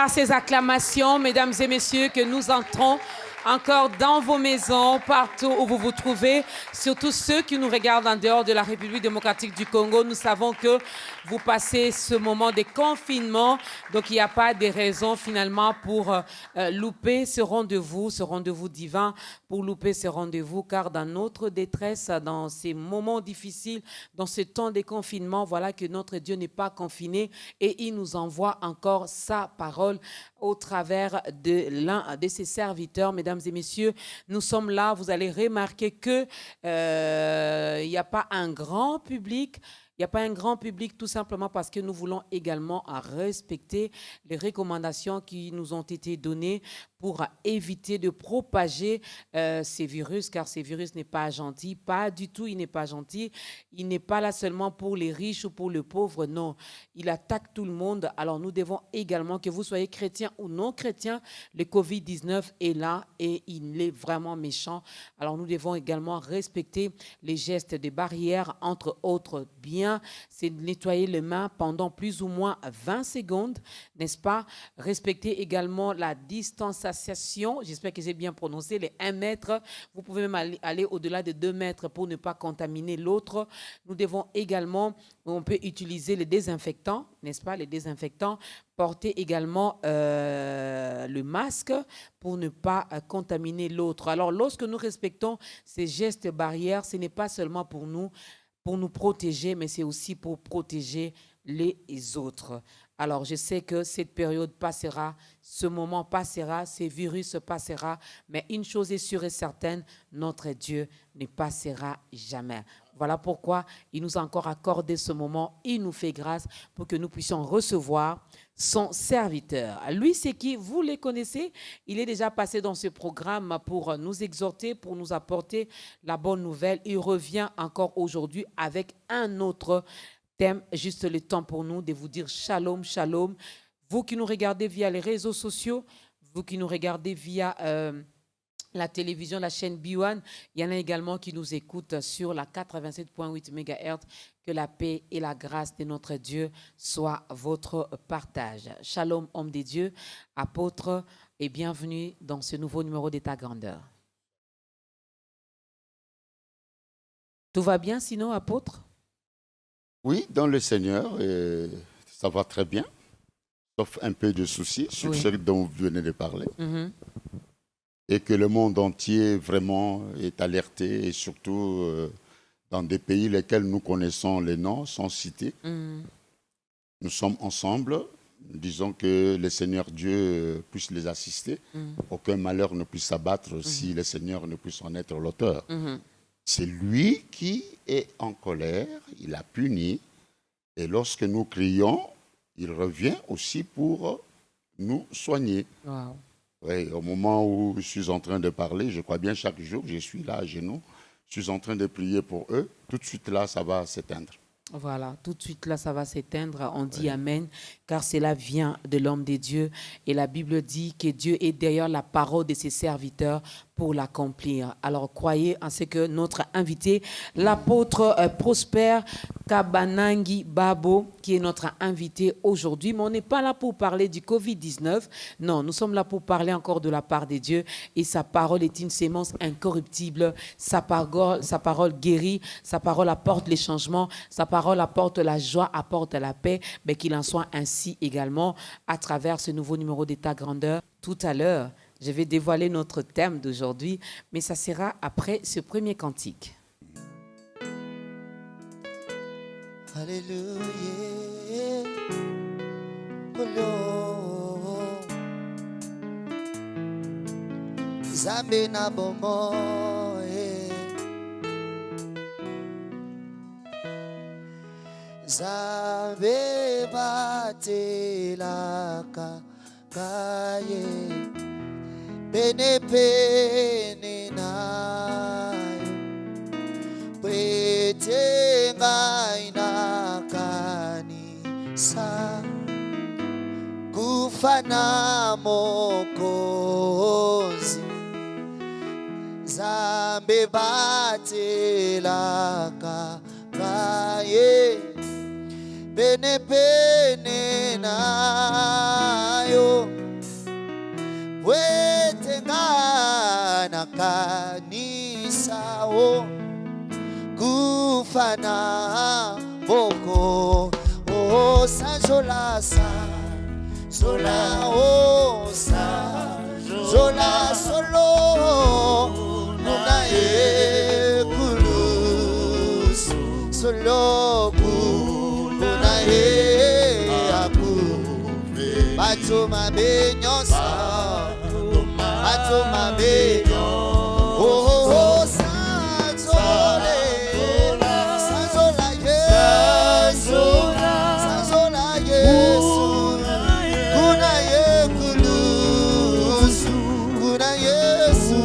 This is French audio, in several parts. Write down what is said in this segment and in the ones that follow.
Par ces acclamations, mesdames et messieurs, que nous entrons encore dans vos maisons, partout où vous vous trouvez, surtout ceux qui nous regardent en dehors de la République démocratique du Congo. Nous savons que vous passez ce moment de confinement, donc il n'y a pas de raison finalement pour louper ce rendez-vous divin, pour louper ce rendez-vous, car dans notre détresse, dans ces moments difficiles, dans ce temps de confinement, voilà que notre Dieu n'est pas confiné et il nous envoie encore sa parole au travers de l'un de ses serviteurs. Mesdames et messieurs, nous sommes là. Vous allez remarquer qu'il n'y a pas un grand public. Il n'y a pas un grand public tout simplement parce que nous voulons également respecter les recommandations qui nous ont été données pour éviter de propager ces virus, car ces virus n'est pas gentil, pas du tout, il n'est pas gentil. Il n'est pas là seulement pour les riches ou pour les pauvres, non. Il attaque tout le monde. Alors nous devons également, que vous soyez chrétien ou non chrétien, le Covid-19 est là et il est vraiment méchant. Alors nous devons également respecter les gestes de barrière, entre autres bien, c'est de nettoyer les mains pendant plus ou moins 20 secondes, n'est-ce pas? Respecter également la distanciation, j'espère que j'ai bien prononcé, les 1 mètre. Vous pouvez même aller au-delà de 2 mètres pour ne pas contaminer l'autre. Nous devons également, on peut utiliser les désinfectants, n'est-ce pas? Les désinfectants. Porter également le masque pour ne pas contaminer l'autre. Alors, lorsque nous respectons ces gestes barrières, ce n'est pas seulement pour nous protéger, mais c'est aussi pour protéger les autres. Alors, je sais que cette période passera, ce moment passera, ces virus passera, mais une chose est sûre et certaine, notre Dieu ne passera jamais. Voilà pourquoi il nous a encore accordé ce moment, il nous fait grâce pour que nous puissions recevoir son serviteur. Lui, c'est qui? Vous les connaissez. Il est déjà passé dans ce programme pour nous exhorter, pour nous apporter la bonne nouvelle. Il revient encore aujourd'hui avec un autre thème, juste le temps pour nous de vous dire shalom, shalom. Vous qui nous regardez via les réseaux sociaux, vous qui nous regardez via la télévision, la chaîne B1, il y en a également qui nous écoutent sur la 87.8 MHz. Que la paix et la grâce de notre Dieu soient votre partage. Shalom, homme de Dieu, apôtre, et bienvenue dans ce nouveau numéro d'État Grandeur. Tout va bien sinon, apôtre? Oui, dans le Seigneur, ça va très bien, sauf un peu de soucis sur ce dont vous venez de parler. Et que le monde entier vraiment est alerté, et surtout dans des pays lesquels nous connaissons les noms, sans citer. Nous sommes ensemble, disons que le Seigneur Dieu puisse les assister. Aucun malheur ne puisse s'abattre si le Seigneur ne puisse en être l'auteur. C'est lui qui est en colère, il a puni, et lorsque nous crions, il revient aussi pour nous soigner. Wow. Oui, au moment où je suis en train de parler, je crois bien chaque jour, je suis là à genoux, je suis en train de prier pour eux, tout de suite là, ça va s'éteindre. Voilà, tout de suite là, ça va s'éteindre. On dit Amen, car cela vient de l'homme de Dieu. Et la Bible dit que Dieu est derrière la parole de ses serviteurs pour l'accomplir. Alors, croyez en ce que notre invité, l'apôtre Prosper Kabanangi Babo, qui est notre invité aujourd'hui, mais on n'est pas là pour parler du Covid-19. Non, nous sommes là pour parler encore de la part de Dieu. Et sa parole est une sémence incorruptible. Sa parole guérit, sa parole apporte les changements, sa parole apporte la joie, apporte la paix, mais qu'il en soit ainsi également à travers ce nouveau numéro d'État Grandeur. Tout à l'heure, je vais dévoiler notre thème d'aujourd'hui, mais ça sera après ce premier cantique. Alléluia. Zambe na bomo. Zambe batelaka kaye pene pene nayo pete ngaina kanisa kufana mokozi Zambe batelaka kaye pene pene nayo wetenga na kanisa o kufana boko o sanjola sola o sanjola solo nuna e kulus solo nuna e aku bato mabe nyonso bato mabe oh sanzola Yesu kuna ye kulus kuna Yesu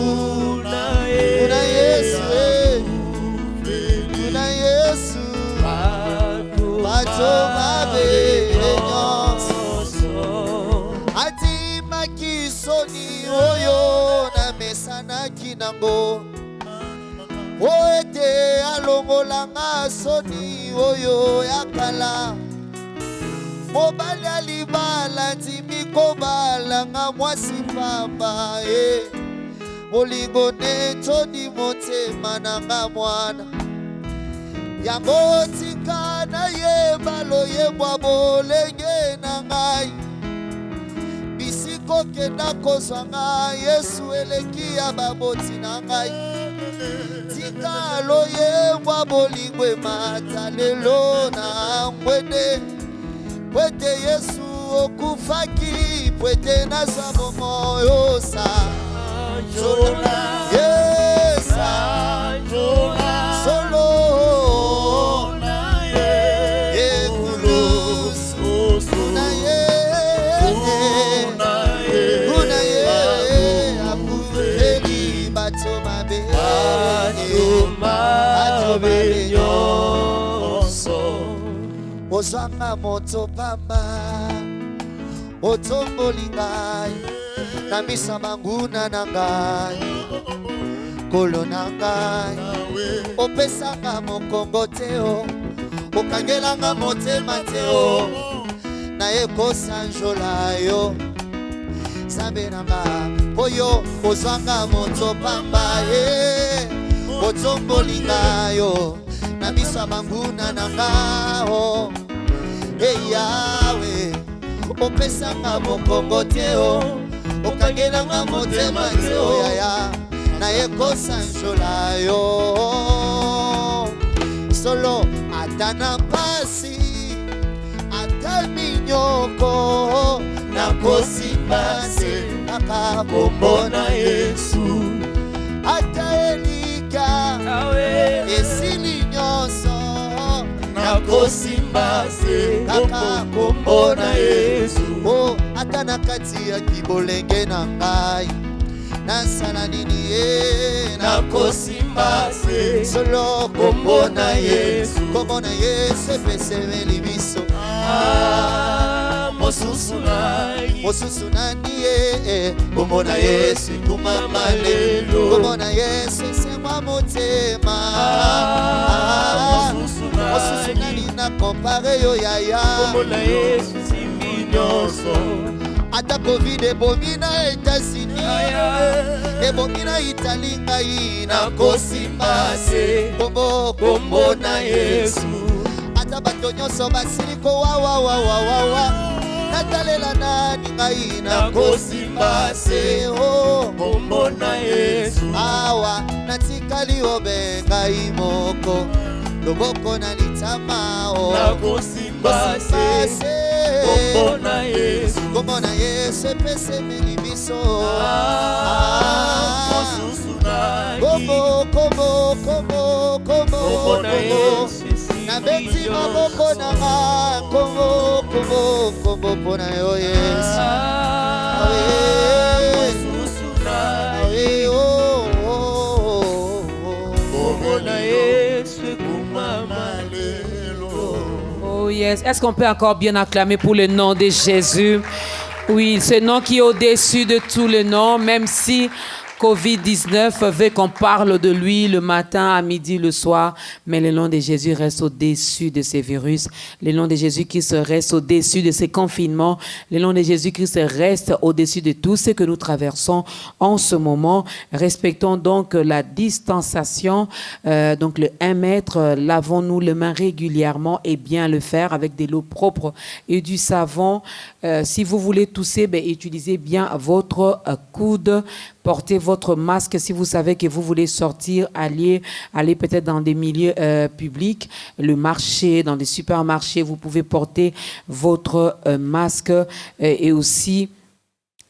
bato mabe nyonso ati makisoni oyo na mesana kinango oete alongolanga soni oyo yakala mobali alibala ndimi kobalanga mwasi pamba molingo netoni motema nanga mwana yango tika na yeba loyebwa bolenge na ngai bisiko kenda kozwa ngai Yesu eleki ya baboti na ngai tika loyebwa bolingo emata lelo na ngwende pwete Yesu okufaki pwete nazwa bomoyo sanjola solo ozanga moto pamba otomboli ngai na misa manguna na ngai kolo na ngai opesanga mokongo teo okangelanga motema teo na ekosanjola yo Zambe nanga oyo ozanga moto pamba otomboli ngai yo na misa manguna na ngai Yawe opesanga mokongo teo okangelanga motema teo yaya na ekosanjola yo solo atana pasi ata minyoko nakosimbase akakombona Yesu ata elika esili nyonso nakosimbase akakombona Yesu ata na kati ya kibolenge na ngai nasala nini nakosimbase solo kombona Yesu epesemeli biso mosusu nani kombona Yesu ekumama lelo kombona Yesu esemwa motema mosusu nani na kompare yo yaya kombona Yesu simbi nyonso ata covid ebomi na Etats-Unis ebomi na Italie ngai nakosimbase kombo na Yesu ata bato nyonso basili kowawawawawawa natalela nani ngai nakosimbase kombo na Yesu awa natikali obe ngai moko loboko na litama nakosimbase kombo na Yesu epesemeli biso kombo na Yesu na beti maboko na nga kombo mpona yo Yesu kombo na Yesu ekumama lelo. Oh yes, est-ce qu'on peut encore bien acclamer pour le nom de Jésus? Oui, ce nom qui est au-dessus de tous les noms, même si Covid-19 veut qu'on parle de lui le matin, à midi, le soir, mais le nom de Jésus reste au-dessus de ces virus. Le nom de Jésus-Christ reste au-dessus de ces confinements. Le nom de Jésus-Christ reste au-dessus de tout ce que nous traversons en ce moment. Respectons donc la distanciation, donc le 1 mètre. Lavons-nous les mains régulièrement et bien le faire avec de l'eau propre et du savon. Si vous voulez tousser, utilisez bien votre coude. Portez votre masque si vous savez que vous voulez sortir, aller peut-être dans des milieux publics, le marché, dans des supermarchés. Vous pouvez porter votre masque et aussi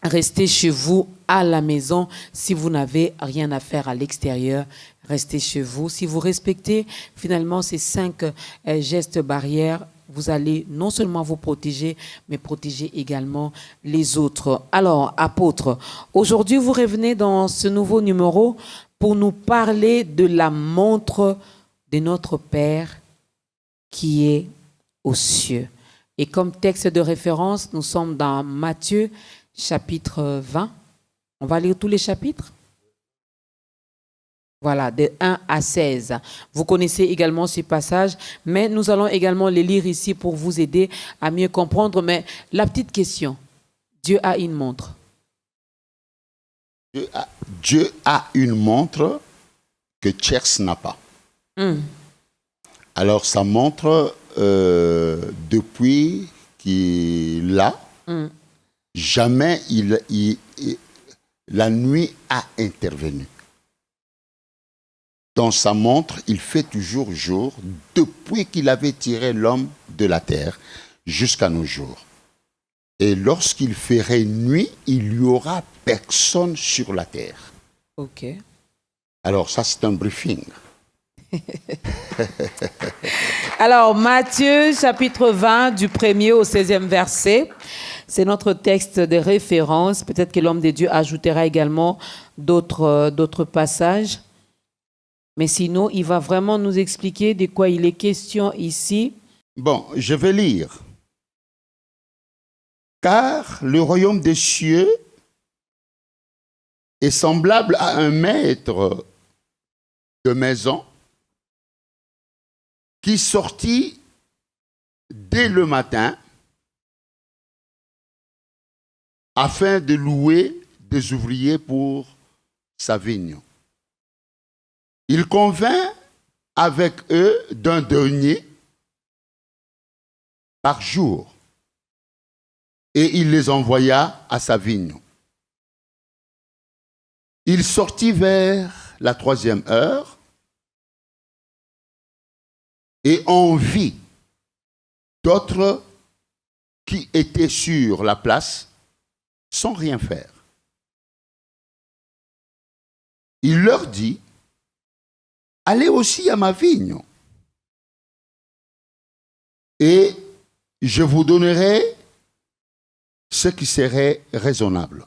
rester chez vous à la maison si vous n'avez rien à faire à l'extérieur. Restez chez vous. Si vous respectez finalement ces 5 gestes barrières, vous allez non seulement vous protéger, mais protéger également les autres. Alors, apôtre, aujourd'hui, vous revenez dans ce nouveau numéro pour nous parler de la montre de notre Père qui est aux cieux. Et comme texte de référence, nous sommes dans Matthieu, chapitre 20. On va lire tous les chapitres? Voilà, de 1 à 16. Vous connaissez également ce passage, mais nous allons également les lire ici pour vous aider à mieux comprendre. Mais la petite question, Dieu a une montre. Dieu a une montre que Tchers n'a pas. Alors, sa montre, depuis qu'il l'a, jamais la nuit a intervenu. Dans sa montre, il fait toujours jour depuis qu'il avait tiré l'homme de la terre jusqu'à nos jours. Et lorsqu'il ferait nuit, il n'y aura personne sur la terre. Ok. Alors ça, c'est un briefing. Alors, Matthieu, chapitre 20, du 1er au 16e verset. C'est notre texte de référence. Peut-être que l'homme de Dieu ajoutera également d'autres passages. Mais sinon, il va vraiment nous expliquer de quoi il est question ici. Bon, je vais lire. Car le royaume des cieux est semblable à un maître de maison qui sortit dès le matin afin de louer des ouvriers pour sa vigne. Il convint avec eux d'un denier par jour et il les envoya à sa vigne. Il sortit vers la 3e heure et on vit d'autres qui étaient sur la place sans rien faire. Il leur dit: allez aussi à ma vigne, et je vous donnerai ce qui serait raisonnable.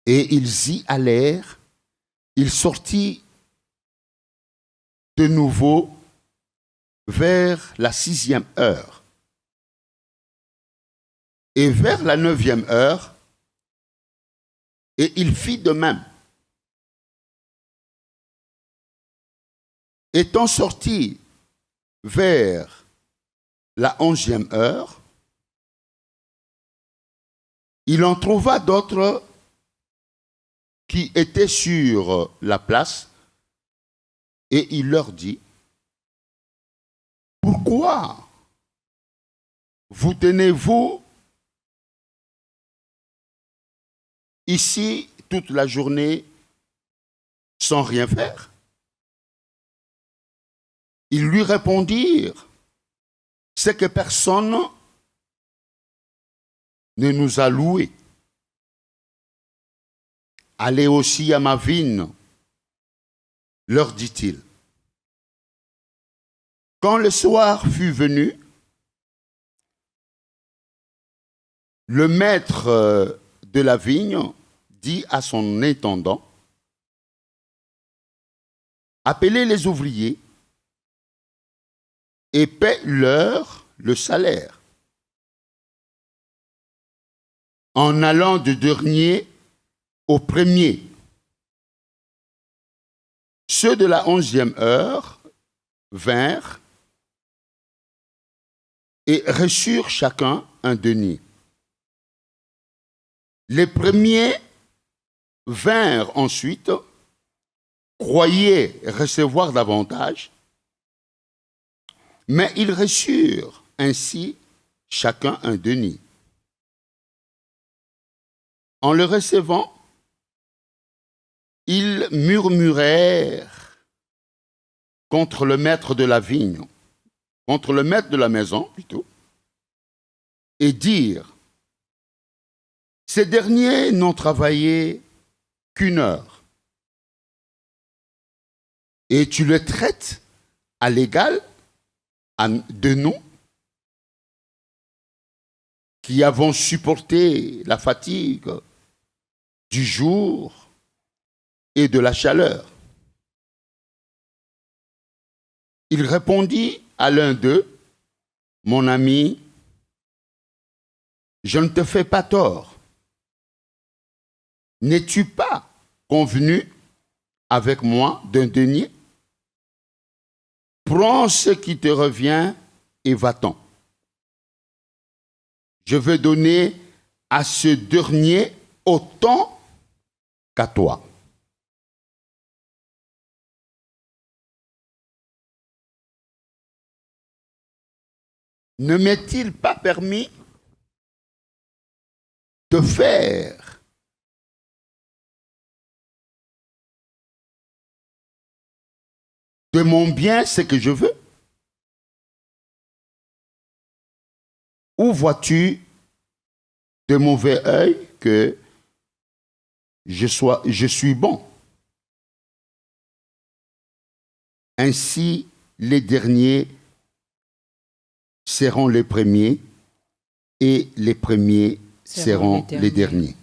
Et ils y allèrent. Il sortit de nouveau vers la 6e heure. Et vers la 9e heure, et il fit de même. Étant sorti vers la 11e heure, il en trouva d'autres qui étaient sur la place et il leur dit: pourquoi vous tenez-vous ici toute la journée sans rien faire? Ils lui répondirent: c'est que personne ne nous a loués. Allez aussi à ma vigne, leur dit-il. Quand le soir fut venu, le maître de la vigne dit à son intendant: appelez les ouvriers et paie-leur le salaire, en allant du dernier au premier. Ceux de la 11e heure vinrent et reçurent chacun un denier. Les premiers vinrent ensuite, croyaient recevoir davantage, mais ils reçurent ainsi chacun un denier. En le recevant, ils murmurèrent contre le maître de la vigne, contre le maître de la maison plutôt, et dirent, ces derniers n'ont travaillé qu'1 heure, et tu les traites à l'égal de nous, qui avons supporté la fatigue du jour et de la chaleur. Il répondit à l'un d'eux, mon ami, je ne te fais pas tort. N'es-tu pas convenu avec moi d'un denier? Prends ce qui te revient et va-t'en. Je veux donner à ce dernier autant qu'à toi. Ne m'est-il pas permis de faire de mon bien ce que je veux? Ou vois-tu de mauvais œil que je suis bon? Ainsi, les derniers seront les premiers et les premiers seront les derniers.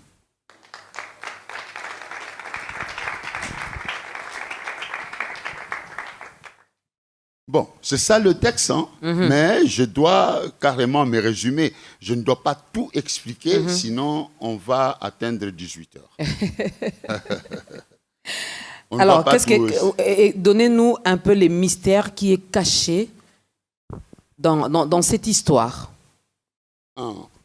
Bon, c'est ça le texte, hein? Mais je dois carrément me résumer. Je ne dois pas tout expliquer, sinon on va atteindre 18 heures. Alors, donnez-nous un peu les mystères qui est caché dans cette histoire.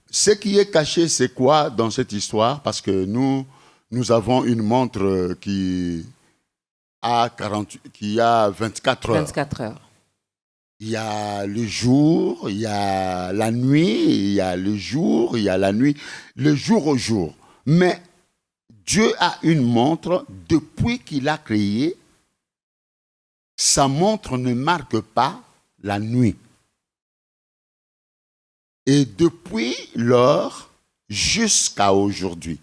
Ce qui est caché, c'est quoi dans cette histoire? Parce que nous avons une montre qui a 24 heures. 24 heures. Il y a le jour, il y a la nuit, il y a le jour, il y a la nuit, le jour au jour. Mais Dieu a une montre, depuis qu'il a créé, sa montre ne marque pas la nuit. Et depuis lors jusqu'à aujourd'hui,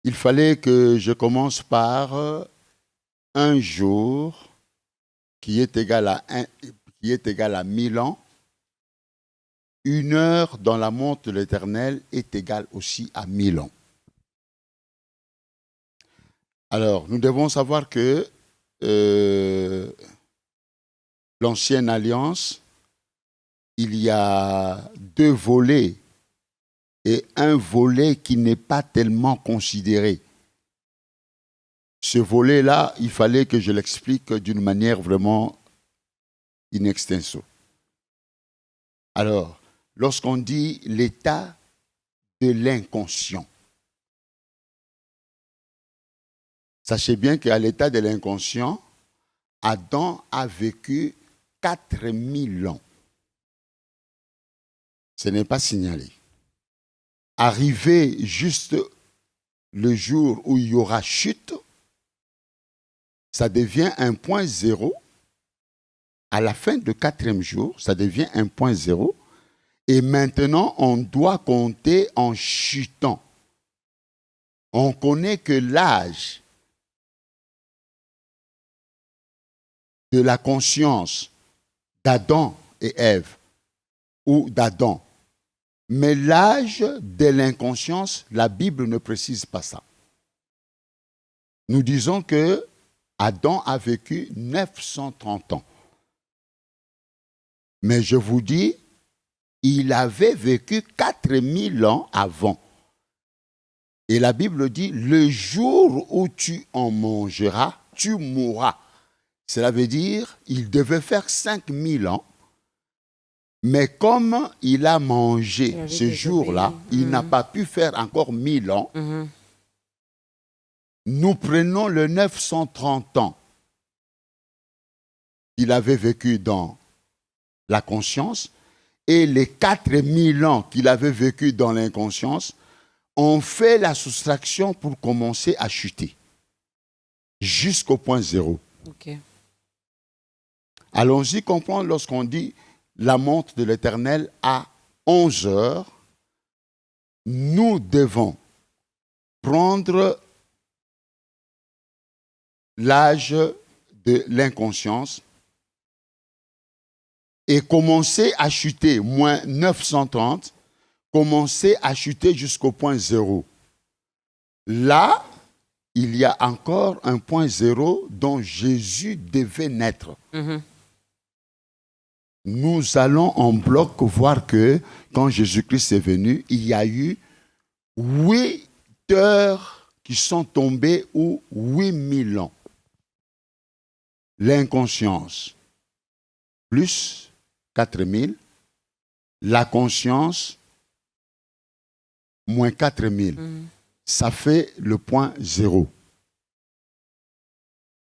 il fallait que je commence par un jour qui est égal à 1000 ans. 1 heure dans la montre de l'Éternel est égale aussi à 1000 ans. Alors, nous devons savoir que l'Ancienne Alliance, il y a 2 volets et un volet qui n'est pas tellement considéré. Ce volet-là, il fallait que je l'explique d'une manière vraiment in extenso. Alors, lorsqu'on dit l'état de l'inconscient, sachez bien qu'à l'état de l'inconscient, Adam a vécu 4000 ans. Ce n'est pas signalé. Arrivé juste le jour où il y aura chute, ça devient un point zéro. À la fin du 4e jour, ça devient un point zéro. Et maintenant, on doit compter en chutant. On connaît que l'âge de la conscience d'Adam et Ève, ou d'Adam, mais l'âge de l'inconscience, la Bible ne précise pas ça. Nous disons que Adam a vécu 930 ans. Mais je vous dis, il avait vécu 4000 ans avant. Et la Bible dit, le jour où tu en mangeras, tu mourras. Cela veut dire, il devait faire 5000 ans, mais comme il a mangé ce jour-là, il n'a pas pu faire encore 1000 ans. Nous prenons le 930 ans qu'il avait vécu dans la conscience et les 4000 ans qu'il avait vécu dans l'inconscience. On fait la soustraction pour commencer à chuter jusqu'au point zéro. Okay. Allons-y comprendre lorsqu'on dit la montre de l'Éternel à 11 heures, nous devons prendre l'âge de l'inconscience et commencer à chuter, moins 930, commencer à chuter jusqu'au point zéro. Là, il y a encore un point zéro dont Jésus devait naître. Nous allons en bloc voir que quand Jésus-Christ est venu, il y a eu 8 heures qui sont tombées ou 8000 ans. L'inconscience, plus 4000. La conscience, moins 4000. Ça fait le point zéro.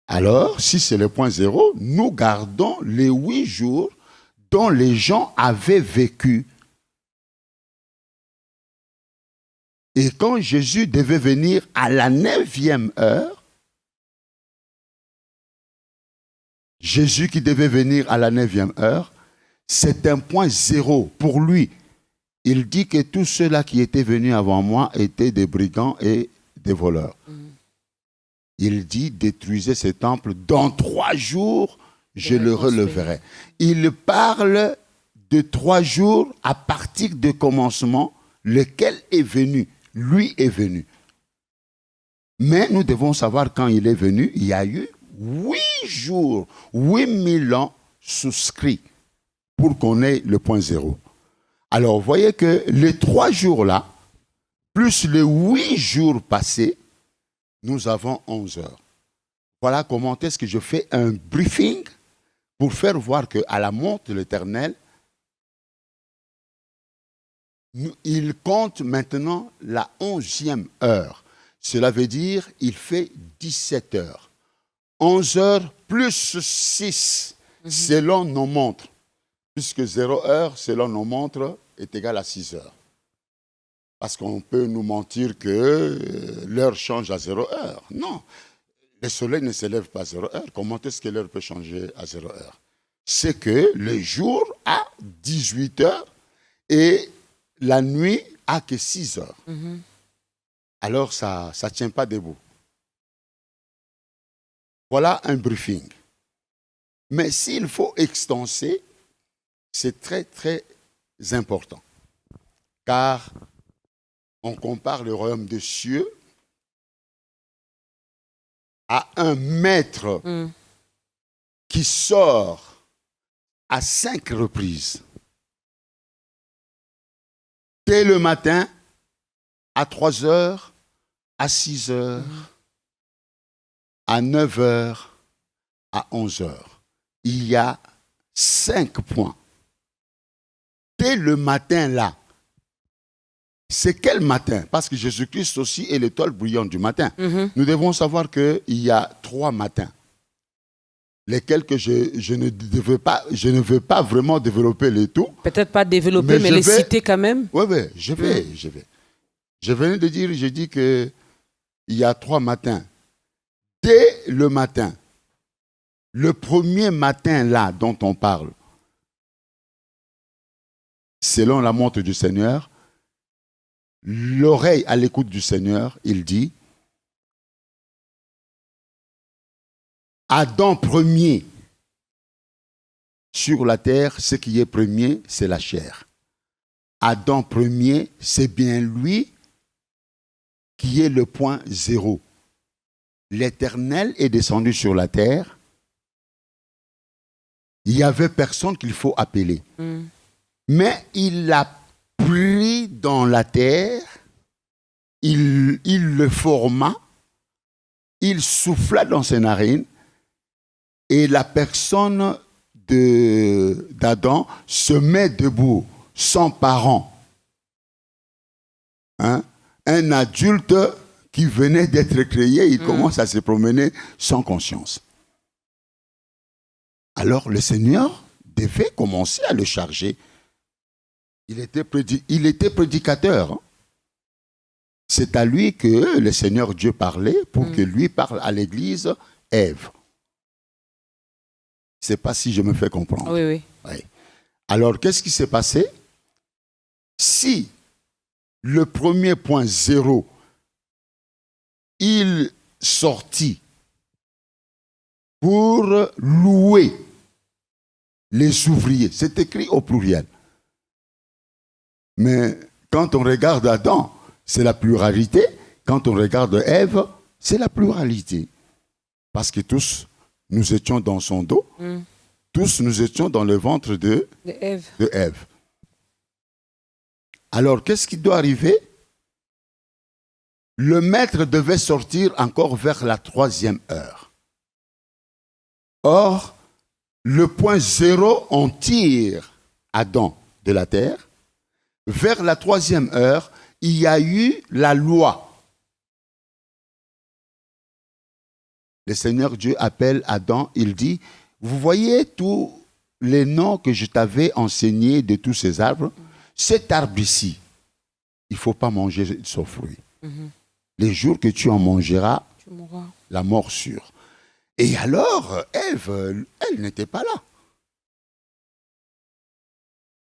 Alors, si c'est le point zéro, nous gardons les 8 jours dont les gens avaient vécu. Et quand Jésus devait venir à la 9e heure, Jésus qui devait venir à la 9e heure, c'est un point zéro pour lui. Il dit que tous ceux-là qui étaient venus avant moi étaient des brigands et des voleurs. Il dit, détruisez ce temple, dans 3 jours, je le releverai. Il parle de 3 jours à partir du commencement, lequel est venu. Lui est venu. Mais nous devons savoir quand il est venu, il y a eu 8 jours, 8000 ans souscrits pour qu'on ait le point zéro. Alors, vous voyez que les 3 jours-là, plus les 8 jours passés, nous avons 11 heures. Voilà comment est-ce que je fais un briefing pour faire voir qu'à la montre de l'Éternel, il compte maintenant la 11e heure. Cela veut dire qu'il fait 17 heures. 11 heures plus 6, selon nos montres. Puisque 0 heure, selon nos montres, est égal à 6 heures. Parce qu'on peut nous mentir que l'heure change à 0 heure. Non, le soleil ne se lève pas à 0 heure. Comment est-ce que l'heure peut changer à 0 heure? C'est que le jour a 18 heures et la nuit a que 6 heures. Alors ça ne tient pas debout. Voilà un briefing. Mais s'il faut extenser, c'est très, très important. Car on compare le royaume des cieux à un maître qui sort à 5 reprises. Dès le matin, à 3 heures, à 6 heures, à 9 heures, à 11 heures. Il y a 5 points. Dès le matin là, c'est quel matin? Parce que Jésus-Christ aussi est l'étoile brillante du matin. Nous devons savoir qu'il y a 3 matins, lesquels que je ne veux pas vraiment développer les tout. Peut-être pas développer, mais les citer quand même. Oui, je vais. Je venais de dire, j'ai dit qu'il y a 3 matins. Dès le matin, le premier matin là dont on parle, selon la montre du Seigneur, l'oreille à l'écoute du Seigneur, il dit, Adam premier sur la terre, ce qui est premier, c'est la chair. Adam premier, c'est bien lui qui est le point zéro. L'Éternel est descendu sur la terre. Il n'y avait personne qu'il faut appeler. Mais il l'a pris dans la terre il le forma, il souffla dans ses narines et la personne d'Adam se met debout, sans parents. Hein? Un adulte qui venait d'être créé, il commence à se promener sans conscience. Alors le Seigneur devait commencer à le charger. Il était prédicateur. Hein? C'est à lui que le Seigneur Dieu parlait pour que lui parle à l'église Ève. Je ne sais pas si je me fais comprendre. Oui. Alors, qu'est-ce qui s'est passé? Si le premier point 0, il sortit pour louer les ouvriers, c'est écrit au pluriel. Mais quand on regarde Adam, c'est la pluralité. Quand on regarde Ève, c'est la pluralité. Parce que tous, nous étions dans son dos. Tous, nous étions dans le ventre de Ève. Alors, qu'est-ce qui doit arriver? Le maître devait sortir encore vers la 3e heure. Or, le point 0, on tire Adam de la terre. Vers la 3e heure, il y a eu la loi. Le Seigneur Dieu appelle Adam, il dit, vous voyez tous les noms que je t'avais enseignés de tous ces arbres, cet arbre ici, il ne faut pas manger son fruit. Les jours que tu en mangeras, tu mourras. La mort sûre. Et alors, Ève, elle n'était pas là.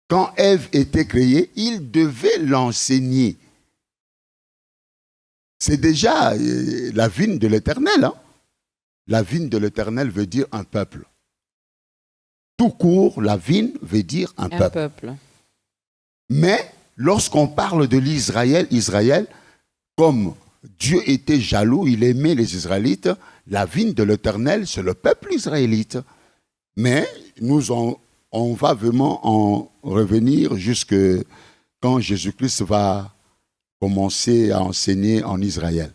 Quand Ève était créée, il devait l'enseigner. C'est déjà la vigne de l'Éternel. Hein? La vigne de l'Éternel veut dire un peuple. Tout court, la vigne veut dire un peuple. Mais lorsqu'on parle de l'Israël, Israël, comme Dieu était jaloux, il aimait les Israélites, la vigne de l'Éternel, c'est le peuple israélite. Mais on va vraiment en revenir jusque quand Jésus-Christ va commencer à enseigner en Israël.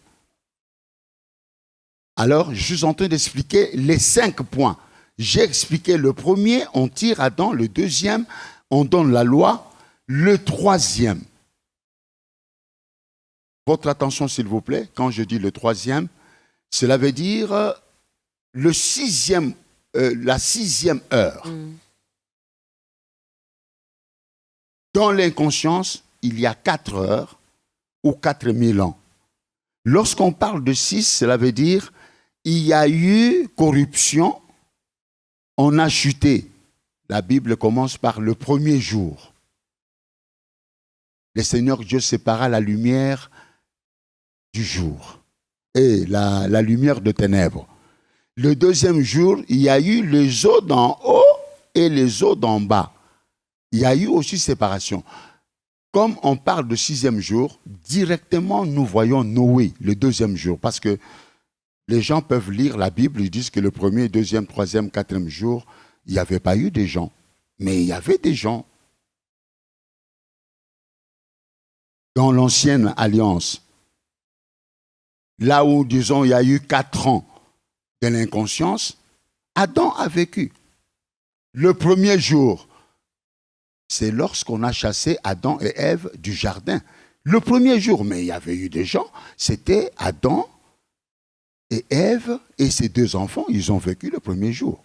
Alors, je suis en train d'expliquer les 5 points. J'ai expliqué le premier, on tire Adam. Le deuxième, on donne la loi. Le troisième, votre attention s'il vous plaît, quand je dis le troisième, cela veut dire la 6e heure. Dans l'inconscience, il y a 4 heures ou 4000 ans. Lorsqu'on parle de 6, cela veut dire il y a eu corruption, on a chuté. La Bible commence par le premier jour. Le Seigneur Dieu sépara la lumière du jour et la lumière de ténèbres. Le deuxième jour, il y a eu les eaux d'en haut et les eaux d'en bas. Il y a eu aussi séparation. Comme on parle de 6e jour, directement nous voyons Noé, le 2e jour. Parce que les gens peuvent lire la Bible, ils disent que le 1er, 2e, 3e, 4e jour, il n'y avait pas eu des gens. Mais il y avait des gens. Dans l'ancienne alliance, là où, disons, il y a eu 4 ans de l'inconscience, Adam a vécu. Le premier jour, c'est lorsqu'on a chassé Adam et Ève du jardin. Le premier jour, mais il y avait eu des gens, c'était Adam et Ève et ses 2 enfants, ils ont vécu le premier jour.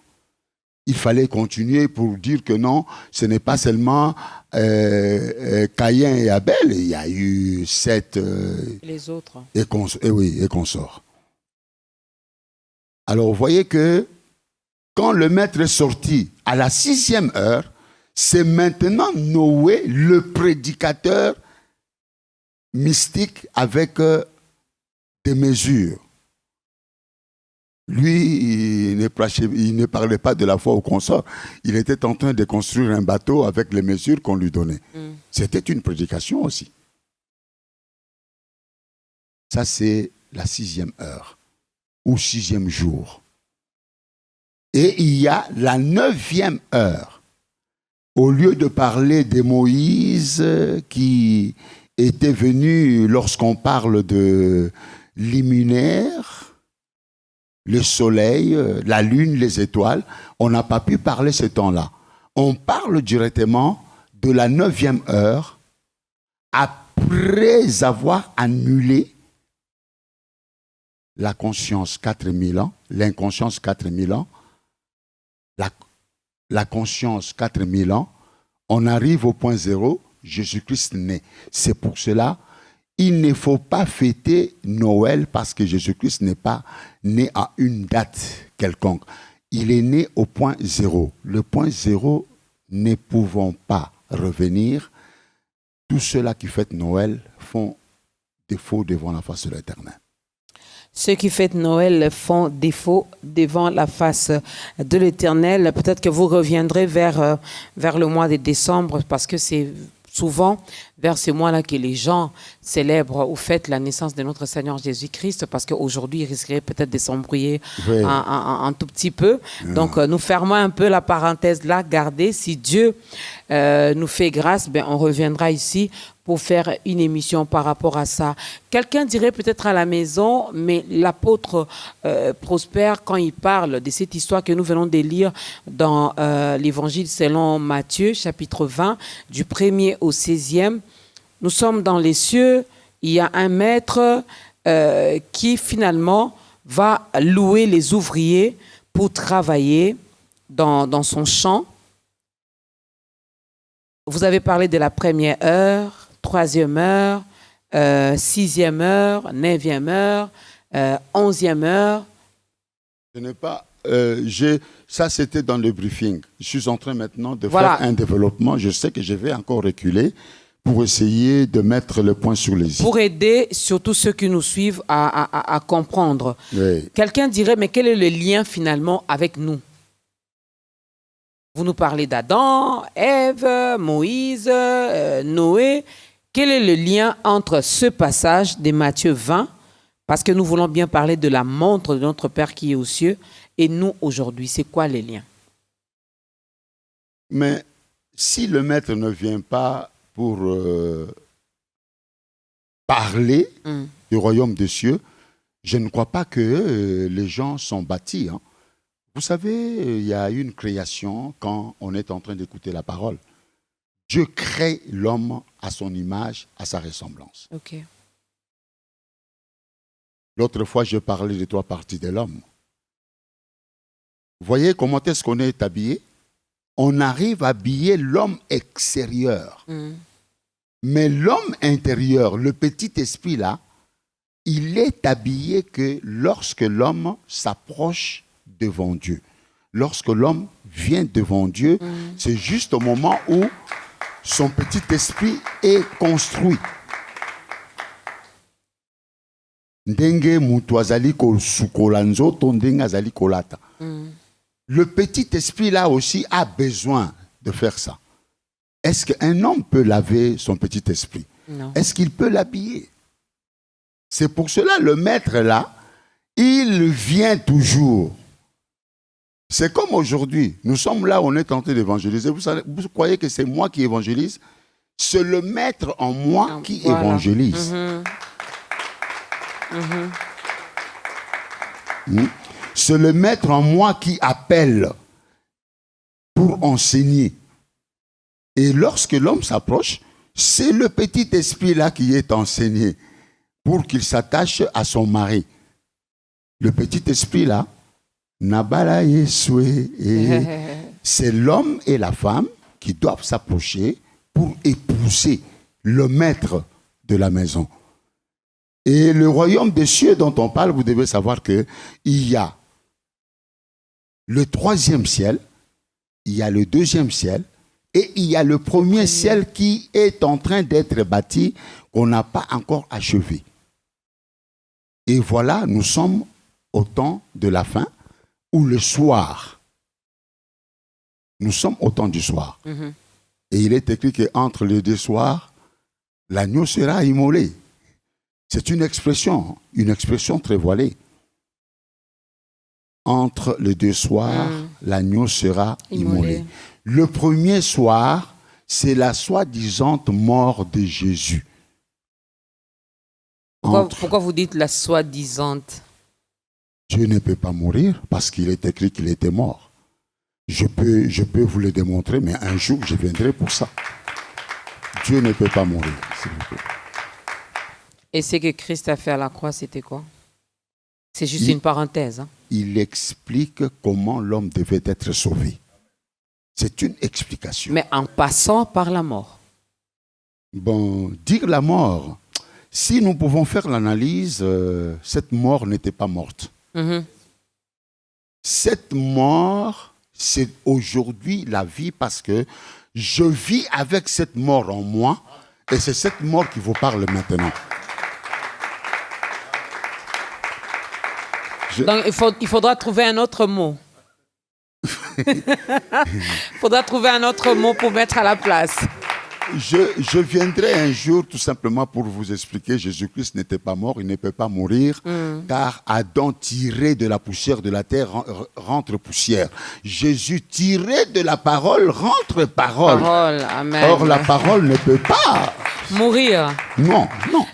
Il fallait continuer pour dire que non, ce n'est pas seulement Caïn et Abel, il y a eu 7 les autres. Et consorts. Alors vous voyez que quand le maître est sorti à la 6e heure, c'est maintenant Noé, le prédicateur mystique avec des mesures. Lui, il ne parlait pas de la foi au consort. Il était en train de construire un bateau avec les mesures qu'on lui donnait. C'était une prédication aussi. Ça, c'est la 6e heure ou 6e jour. Et il y a la 9e heure. Au lieu de parler de Moïse qui était venu lorsqu'on parle de luminaire, le soleil, la lune, les étoiles. On n'a pas pu parler ce temps-là. On parle directement de la 9e heure après avoir annulé la conscience 4000 ans, l'inconscience 4000 ans, la conscience 4000 ans, on arrive au point zéro, Jésus-Christ naît. C'est pour cela, il ne faut pas fêter Noël parce que Jésus-Christ n'est pas né à une date quelconque. Il est né au point zéro. Le point zéro, ne pouvant pas revenir, tous ceux-là qui fêtent Noël font défaut devant la face de l'Éternel. Ceux qui fêtent Noël font défaut devant la face de l'Éternel. Peut-être que vous reviendrez vers le mois de décembre parce que c'est souvent vers ce mois-là que les gens célèbrent ou fêtent la naissance de notre Seigneur Jésus-Christ parce qu'aujourd'hui, il risquerait peut-être de s'embrouiller un tout petit peu. Donc, nous fermons un peu la parenthèse là, gardez. Si Dieu nous fait grâce, ben, on reviendra ici pour faire une émission par rapport à ça. Quelqu'un dirait peut-être à la maison, mais l'apôtre Prosper, quand il parle de cette histoire que nous venons de lire dans l'évangile selon Matthieu, chapitre 20, du 1er au 16e, nous sommes dans les cieux, il y a un maître qui finalement va louer les ouvriers pour travailler dans son champ. Vous avez parlé de la 1e heure, 3e heure, 6e heure, 9e heure, 11e heure. Ce n'est pas... ça, c'était dans le briefing. Je suis en train maintenant de faire un développement. Je sais que je vais encore reculer pour essayer de mettre le point sur les i. Pour aider surtout ceux qui nous suivent à comprendre. Oui. Quelqu'un dirait, mais quel est le lien finalement avec nous? Vous nous parlez d'Adam, Ève, Moïse, Noé. Quel est le lien entre ce passage de Matthieu 20, parce que nous voulons bien parler de la montre de notre Père qui est aux cieux, et nous aujourd'hui, c'est quoi les liens? Mais si le maître ne vient pas pour parler du royaume des cieux, je ne crois pas que les gens sont bâtis. Hein. Vous savez, il y a une création quand on est en train d'écouter la parole. Dieu crée l'homme à son image, à sa ressemblance. Okay. L'autre fois, je parlais des 3 parties de l'homme. Vous voyez comment est-ce qu'on est habillé? On arrive à habiller l'homme extérieur. Mais l'homme intérieur, le petit esprit là, il est habillé que lorsque l'homme s'approche devant Dieu. Lorsque l'homme vient devant Dieu, c'est juste au moment où son petit esprit est construit. Le petit esprit là aussi a besoin de faire ça. Est-ce qu'un homme peut laver son petit esprit? Non. Est-ce qu'il peut l'habiller? C'est pour cela le maître là, il vient toujours. C'est comme aujourd'hui, nous sommes là, on est tenté d'évangéliser. Vous croyez que c'est moi qui évangélise? C'est le maître en moi qui évangélise. C'est le maître en moi qui appelle pour enseigner. Et lorsque l'homme s'approche, c'est le petit esprit là qui est enseigné pour qu'il s'attache à son mari. Le petit esprit là, c'est l'homme et la femme qui doivent s'approcher pour épouser le maître de la maison. Et le royaume des cieux dont on parle, vous devez savoir qu'il y a le 3e ciel, il y a le 2e ciel, et il y a le 1er ciel qui est en train d'être bâti, qu'on n'a pas encore achevé. Et voilà, nous sommes au temps de la fin, ou le soir. Nous sommes au temps du soir. Et il est écrit qu'entre les 2 soirs, l'agneau sera immolé. C'est une expression très voilée. Entre les 2 soirs, l'agneau sera immolé. Le 1er soir, c'est la soi-disant mort de Jésus. Pourquoi vous dites la soi-disante? Dieu ne peut pas mourir parce qu'il est écrit qu'il était mort. Je peux vous le démontrer, mais un jour, je viendrai pour ça. Dieu ne peut pas mourir, s'il vous plaît. Et ce que Christ a fait à la croix, c'était quoi? C'est juste une parenthèse. Hein? Il explique comment l'homme devait être sauvé. C'est une explication. Mais en passant par la mort. Bon, dire la mort, si nous pouvons faire l'analyse, cette mort n'était pas morte. Cette mort, c'est aujourd'hui la vie parce que je vis avec cette mort en moi et c'est cette mort qui vous parle maintenant. Donc, il faudra trouver un autre mot. Il faudra trouver un autre mot pour mettre à la place. Je viendrai un jour tout simplement pour vous expliquer, Jésus-Christ n'était pas mort, il ne peut pas mourir, car Adam tiré de la poussière de la terre rentre poussière. Jésus tiré de la parole rentre parole. Amen. Or la parole ne peut pas mourir. Non.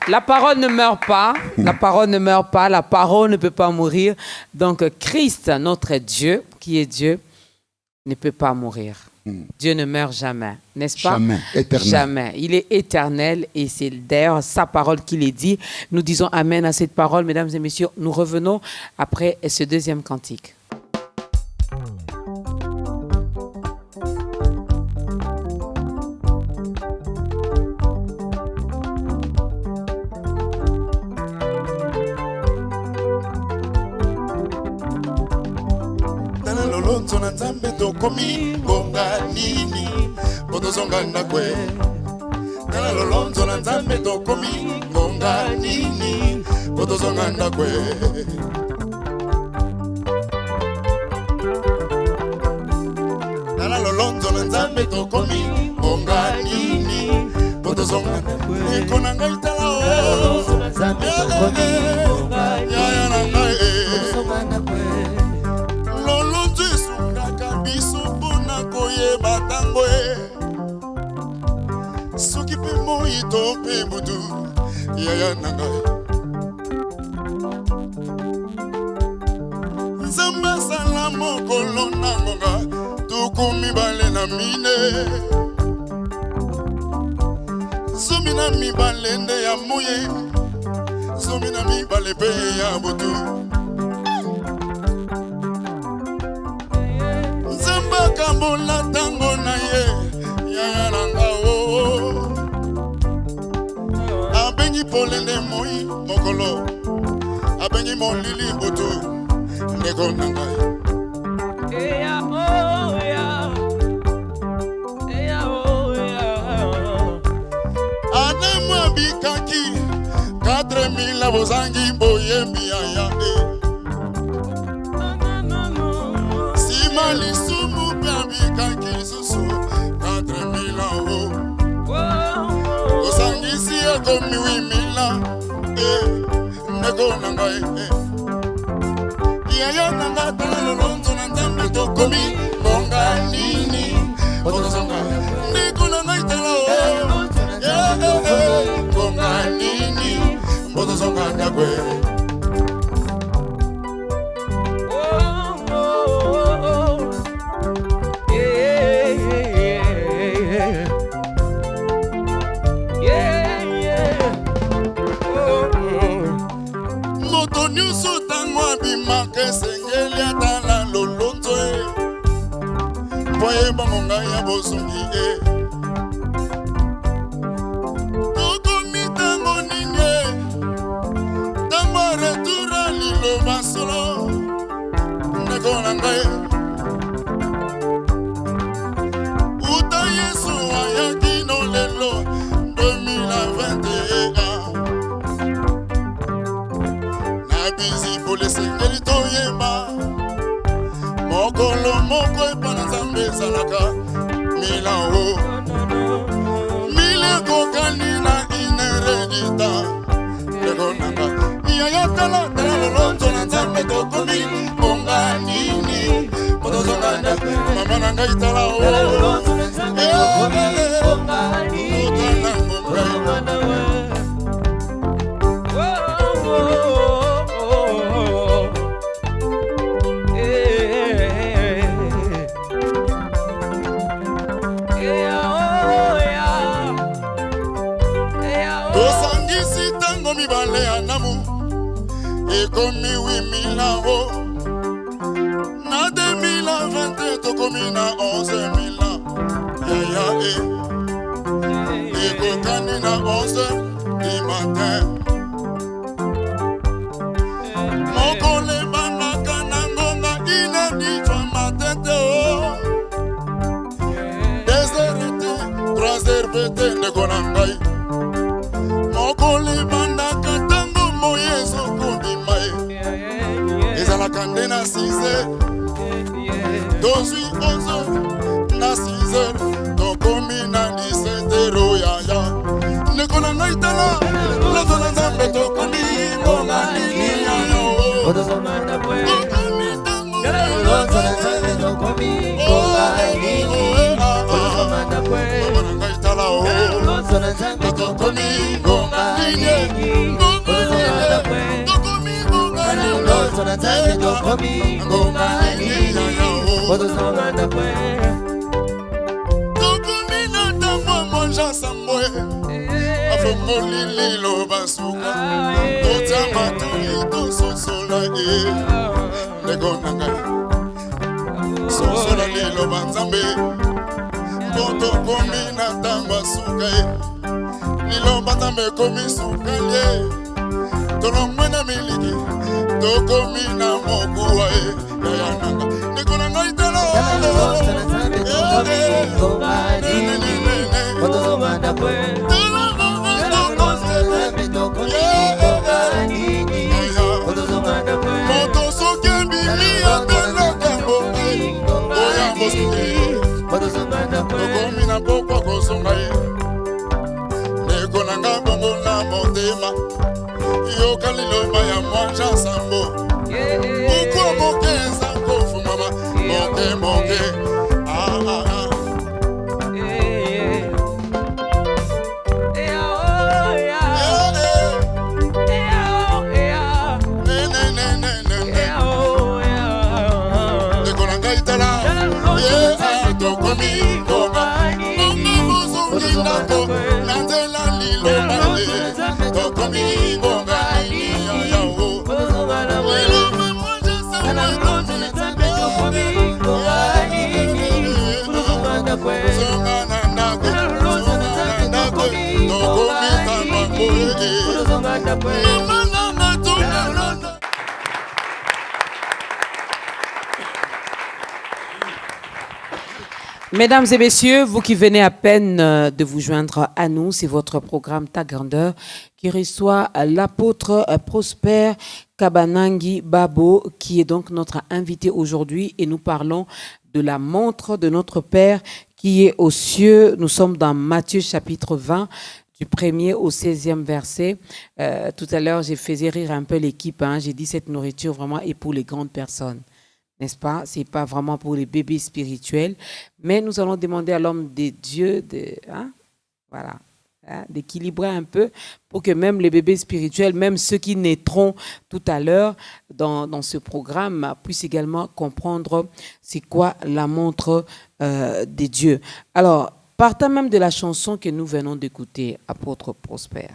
La parole ne meurt pas, la parole ne meurt pas, la parole ne peut pas mourir. Donc Christ, notre Dieu, qui est Dieu, ne peut pas mourir. Dieu ne meurt jamais, n'est-ce pas? Jamais, éternel. Jamais. Il est éternel et c'est d'ailleurs sa parole qu'il est dit. Nous disons Amen à cette parole, mesdames et messieurs. Nous revenons après ce deuxième cantique. Tokomi ngonga nini botozonga ndakwe nala lolonzo na nzambe tokomi ngonga nini botozonga ndakwe nala lolonzo na nzambe tokomi ngonga nini botozonga ndakwe ikona ngai tala o na nzambe tokomi ngonga ya na ngai botozonga ndakwe batango soki pe moito pe budu yaya nanga nzambe asala mokolo nangonga tuku mibale na mine zomi na mibale nde ya moye zomi na mibale pe ya budu kambola tango na ye yaya nanga o abengi polende moi mokolo abengi molili botu ndeko nanga eya o ya adamu abikaki 4000 bozangi boyembi yaya Lisumu biabikaki susu 4000 ans. Osangisi akomi 8000 ndeko nanga yaya nanga tala lonzo na nzambe tokomi ngonga nini botozonga ndeko nanga tala ngonga nini botozonga ndakwe Sengeli atala lolonzo Poye bangonga ya bosongi Toko mitango ninye Tango retura lilo basolo Ndeko nangaye Uta Yesu ayaki no lelo 2021 Nabizi pole sengeli toyeba Mokolo moko epana nzambe ezalaka mila o mile kokani na ineredita lelo nanga yaya tala lolonzo na nzambe tokomi ngonga nini botozonga ndakwe mama nanga itala o lolonzo na nzambe tokomi ngonga nini botozonga ndakwe mibale ya namu ekomi 8000 ans na 2020 tokomi na 11000 ans yaya ekokani na 11 du matin mokole banaka na ngonga ineditwa matete o 2h, 3h pete ndeko na ngai mokole bandaka ntango moyezo kobima ezalaka nde na 6h tozwi 11h na 6h tokomi na 17h yaya ndeko na ngai tala lozo na nzambe tokomi ngonga nini yaya Otozomanda pwe Lozo na nzambe tokomi ngonga nini Otozomanda pwe Lozo na nzambe tokomi ngonga nini Otozomanda pwe Lozo na nzambe tokomi ngonga nini Otozomanda pwe tokomi na ntango monja sambwe afongoli lilo basuka totya matoi tososola ndeko na ngai sosola lilo banzambe po tokomi na ntango asuka lilo banzambe ekomi suka lie tolongwe na miliki tokomi na mokuwa yaya nanga ndeko na ngai tala Lozo na nzambe tokomi ngonga nini Otozomanda pwe moto soki ebimi abelaka mbongo oya mosuki tokomi na pokwa kozonga ye ndeko na nga bongo na motema yoka liloba ya mwanja sambo ukwa moke eza kofumama moke moke Mesdames et messieurs, vous qui venez à peine de vous joindre à nous, c'est votre programme Ta Grandeur qui reçoit l'apôtre Prosper Kabanangi Babo, qui est donc notre invité aujourd'hui, et nous parlons de la montre de notre Père qui est aux cieux. Nous sommes dans Matthieu chapitre 20, du 1er au 16e verset. Tout à l'heure, j'ai fait rire un peu l'équipe. J'ai dit cette nourriture vraiment est pour les grandes personnes. N'est-ce pas? Ce n'est pas vraiment pour les bébés spirituels. Mais nous allons demander à l'homme de Dieu d'équilibrer un peu pour que même les bébés spirituels, même ceux qui naîtront tout à l'heure dans ce programme, puissent également comprendre c'est quoi la montre des dieux. Alors, partant même de la chanson que nous venons d'écouter, Apôtre Prosper.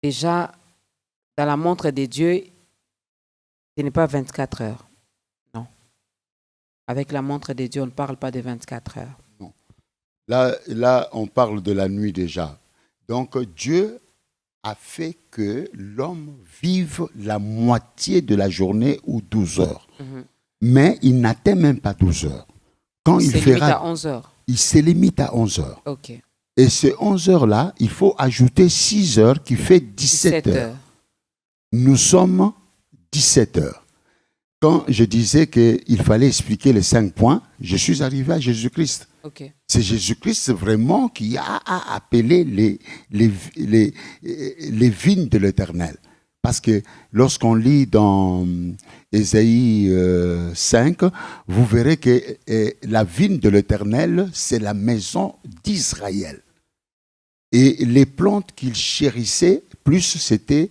Déjà, dans la montre des dieux, ce n'est pas 24 heures. Non. Avec la montre des dieux, on ne parle pas de 24 heures. Non. Là, on parle de la nuit déjà. Donc, Dieu a fait que l'homme vive la moitié de la journée ou 12 heures. Mm-hmm. Mais il n'atteint même pas 12 heures. Quand il fera, à 11 heures. Il se limite à 11 heures. Okay. Et ces 11 heures-là, il faut ajouter 6 heures qui fait 17 heures. Nous sommes 17 heures. Quand je disais qu'il fallait expliquer les 5 points, je suis arrivé à Jésus-Christ. Okay. C'est Jésus-Christ vraiment qui a appelé les vignes de l'Éternel. Parce que lorsqu'on lit dans Ésaïe 5, vous verrez que la vigne de l'Éternel, c'est la maison d'Israël. Et les plantes qu'il chérissait, plus c'était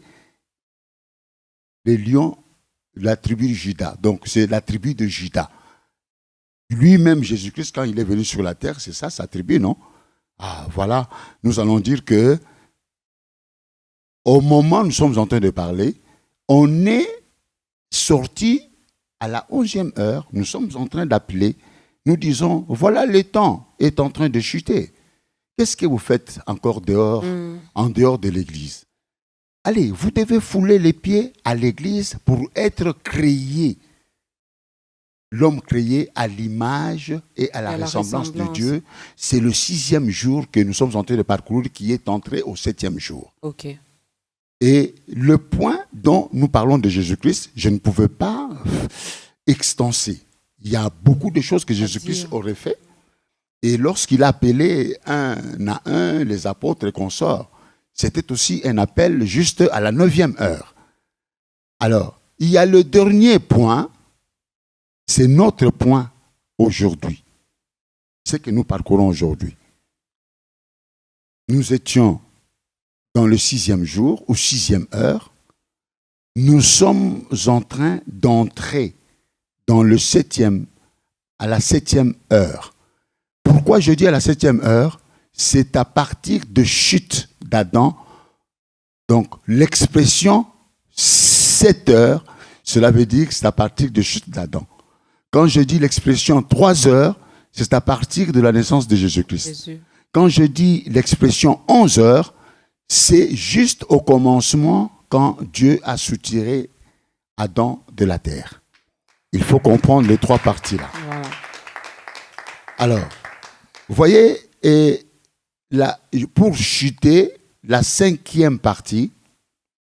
les lions, la tribu de Juda. Donc c'est la tribu de Juda. Lui-même, Jésus-Christ, quand il est venu sur la terre, c'est ça sa tribu, non? Ah, voilà, nous allons dire que au moment où nous sommes en train de parler, on est sorti à la 11e heure, nous sommes en train d'appeler, nous disons, voilà, le temps est en train de chuter. Qu'est-ce que vous faites encore dehors, en dehors de l'église? Allez, vous devez fouler les pieds à l'église pour être créé. L'homme créé à l'image et à la ressemblance de Dieu. C'est le 6e jour que nous sommes en train de parcourir qui est entré au 7e jour. Ok. Et le point dont nous parlons de Jésus-Christ, je ne pouvais pas extenser. Il y a beaucoup de choses que Jésus-Christ aurait fait. Et lorsqu'il a appelé un à un les apôtres et consorts, c'était aussi un appel juste à la 9e heure. Alors, il y a le dernier point, c'est notre point aujourd'hui. C'est que nous parcourons aujourd'hui. Nous étions dans le 6e jour, ou 6e heure. Nous sommes en train d'entrer dans le 7e, à la 7e heure. Pourquoi je dis à la 7e heure? C'est à partir de chute d'Adam. Donc, l'expression 7 heures, cela veut dire que c'est à partir de chute d'Adam. Quand je dis l'expression 3 heures, c'est à partir de la naissance de Jésus-Christ. Quand je dis l'expression 11 heures, c'est juste au commencement quand Dieu a soutiré Adam de la terre. Il faut comprendre les 3 parties-là. Voilà. Alors, vous voyez, et pour chuter, la 5e partie,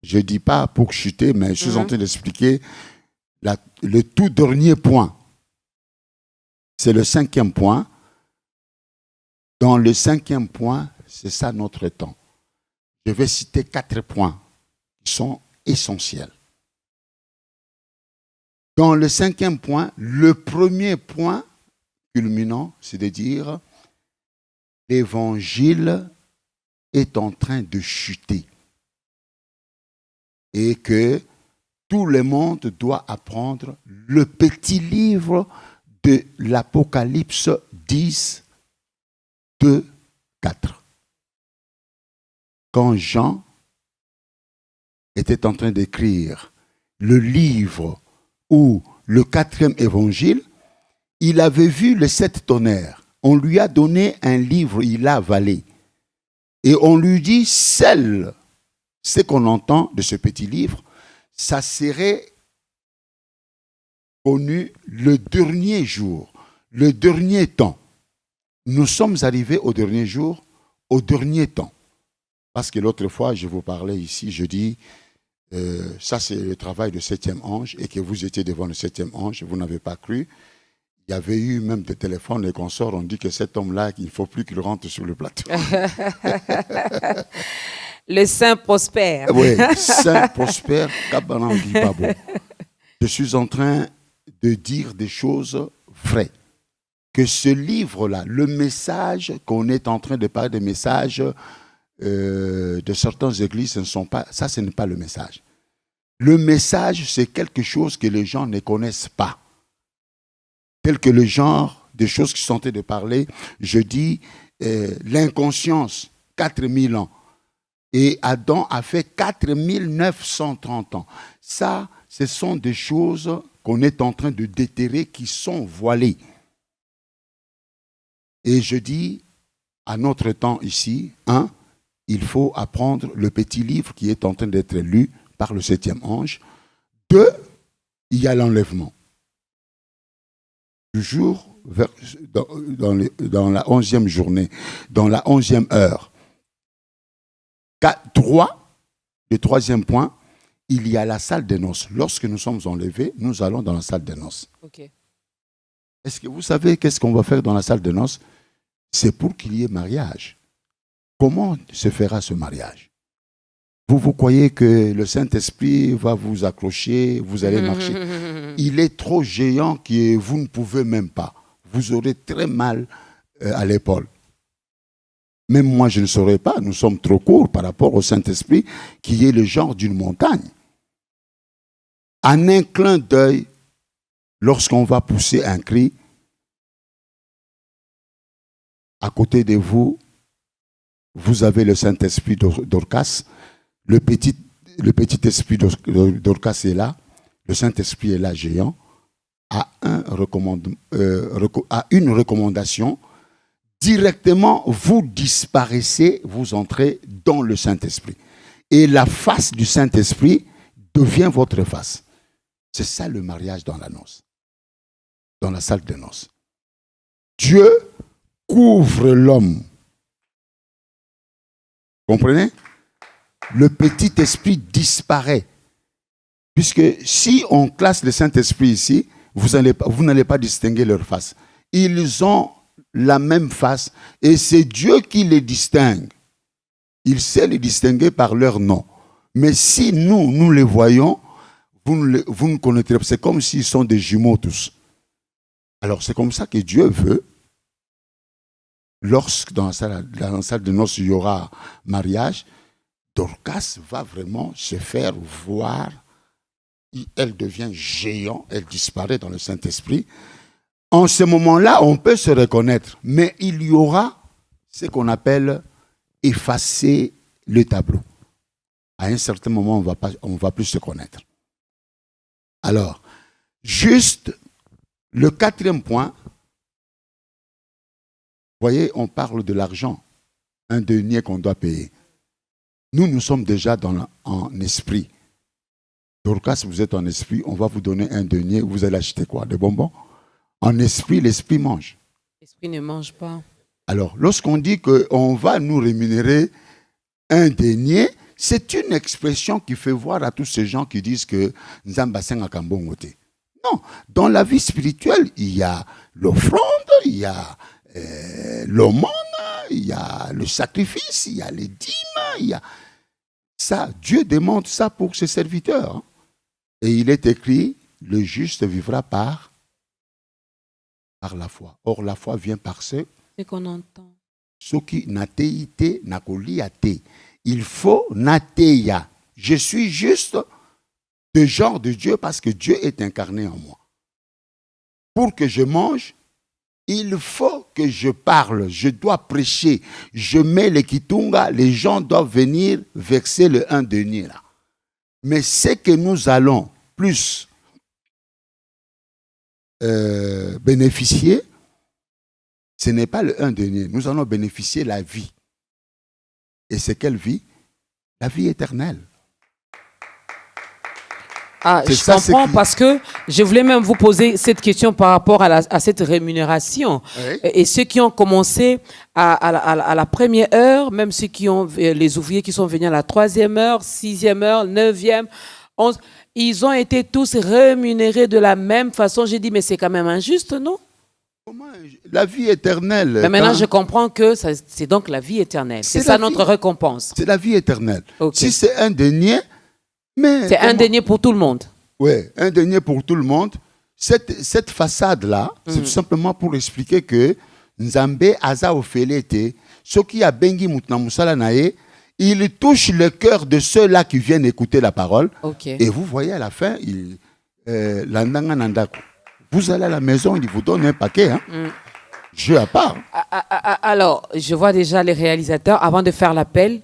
je ne dis pas pour chuter, mais je suis en train d'expliquer le tout dernier point. C'est le 5e point. Dans le 5e point, c'est ça notre temps. Je vais citer 4 points qui sont essentiels. Dans le 5e point, le premier point culminant, c'est de dire l'évangile est en train de chuter et que tout le monde doit apprendre le petit livre de l'Apocalypse 10, 2, 4. Quand Jean était en train d'écrire le livre ou le 4e évangile, il avait vu les 7 tonnerres. On lui a donné un livre, il l'a avalé. Et on lui dit, seul ce qu'on entend de ce petit livre, ça serait connu le dernier jour, le dernier temps. Nous sommes arrivés au dernier jour, au dernier temps. Parce que l'autre fois, je vous parlais ici, je dis, ça c'est le travail du 7e ange, et que vous étiez devant le 7e ange, vous n'avez pas cru. Il y avait eu même des téléphones, les consorts ont dit que cet homme-là, il ne faut plus qu'il rentre sur le plateau. Le Saint prospère. Oui, Saint prospère, je suis en train de dire des choses vraies. Que ce livre-là, le message qu'on est en train de parler, des messages de certaines églises, ce n'est pas le message. Le message, c'est quelque chose que les gens ne connaissent pas. Tel que le genre des choses qui sont en train de parler, je dis l'inconscience, 4000 ans. Et Adam a fait 4930 ans. Ça, ce sont des choses qu'on est en train de déterrer qui sont voilées. Et je dis, à notre temps ici, il faut apprendre le petit livre qui est en train d'être lu par le 7e ange. 2, il y a l'enlèvement. Toujours dans la 11e journée, dans la 11e heure. 3, le 3e point, il y a la salle des noces. Lorsque nous sommes enlevés, nous allons dans la salle des noces. Okay. Est-ce que vous savez qu'est-ce qu'on va faire dans la salle des noces? C'est pour qu'il y ait mariage. Comment se fera ce mariage? Vous croyez que le Saint-Esprit va vous accrocher, vous allez marcher? Il est trop géant que vous ne pouvez même pas. Vous aurez très mal à l'épaule. Même moi, je ne saurais pas. Nous sommes trop courts par rapport au Saint-Esprit, qui est le genre d'une montagne. En un clin d'œil, lorsqu'on va pousser un cri, à côté de vous, vous avez le Saint-Esprit d'Orcas. le petit esprit Dorcas est là, le Saint-Esprit est là, géant, à une recommandation. Directement, vous disparaissez, vous entrez dans le Saint-Esprit. Et la face du Saint-Esprit devient votre face. C'est ça le mariage dans la noce, dans la salle de noces. Dieu couvre l'homme. Comprenez? Le petit esprit disparaît. Puisque si on classe le Saint-Esprit ici, vous n'allez pas distinguer leur face. Ils ont la même face et c'est Dieu qui les distingue. Il sait les distinguer par leur nom. Mais si nous les voyons, vous ne connaîtrez pas. C'est comme s'ils sont des jumeaux tous. Alors c'est comme ça que Dieu veut. Lorsque dans la salle de noces, il y aura mariage, Dorcas va vraiment se faire voir. Elle devient géant, elle disparaît dans le Saint-Esprit. En ce moment-là, on peut se reconnaître, mais il y aura ce qu'on appelle effacer le tableau. À un certain moment, on va plus se connaître. Alors, juste le 4e point, vous voyez, on parle de l'argent, un denier qu'on doit payer. Nous sommes déjà en esprit. Dorcas, vous êtes en esprit, on va vous donner un denier, vous allez acheter quoi? Des bonbons? En esprit, l'esprit mange. L'esprit ne mange pas. Alors, lorsqu'on dit qu'on va nous rémunérer un denier, c'est une expression qui fait voir à tous ces gens qui disent que Nzamba senga kambongote. Non, dans la vie spirituelle, il y a l'offrande, il y a l'aumône, il y a le sacrifice, il y a les dîmes, il y a ça. Dieu demande ça pour ses serviteurs. Et il est écrit, le juste vivra par la foi. Or, la foi vient par ce qu'on entend. Ce qui nateite nakoliate. Il faut nateia. Je suis juste de genre de Dieu parce que Dieu est incarné en moi. Pour que je mange, il faut que je parle, je dois prêcher. Je mets les kitunga, les gens doivent venir verser le 1 denier là. Mais ce que nous allons plus bénéficier, ce n'est pas le 1 denier. Nous allons bénéficier la vie. Et c'est quelle vie? La vie éternelle. Je comprends parce que je voulais même vous poser cette question par rapport à cette rémunération. Oui. Et ceux qui ont commencé à la première heure, même ceux qui ont les ouvriers qui sont venus à la 3e heure, 6e heure, 9e, 11, ils ont été tous rémunérés de la même façon. J'ai dit, mais c'est quand même injuste, non? Comment? La vie éternelle. Mais maintenant, je comprends que c'est donc la vie éternelle. C'est ça notre récompense. C'est la vie éternelle. Okay. Si c'est un denier, mais c'est un denier pour tout le monde. Oui, un denier pour tout le monde. Cette façade-là, c'est tout simplement pour expliquer que Nzambe aza ofelete, ce qui a bengi mutna musala nae, il touche le cœur de ceux-là qui viennent écouter la parole. Okay. Et vous voyez à la fin, l'andanga nandako. Vous allez à la maison, il vous donne un paquet. Hein? Jeu à part. Alors, je vois déjà les réalisateurs, avant de faire l'appel,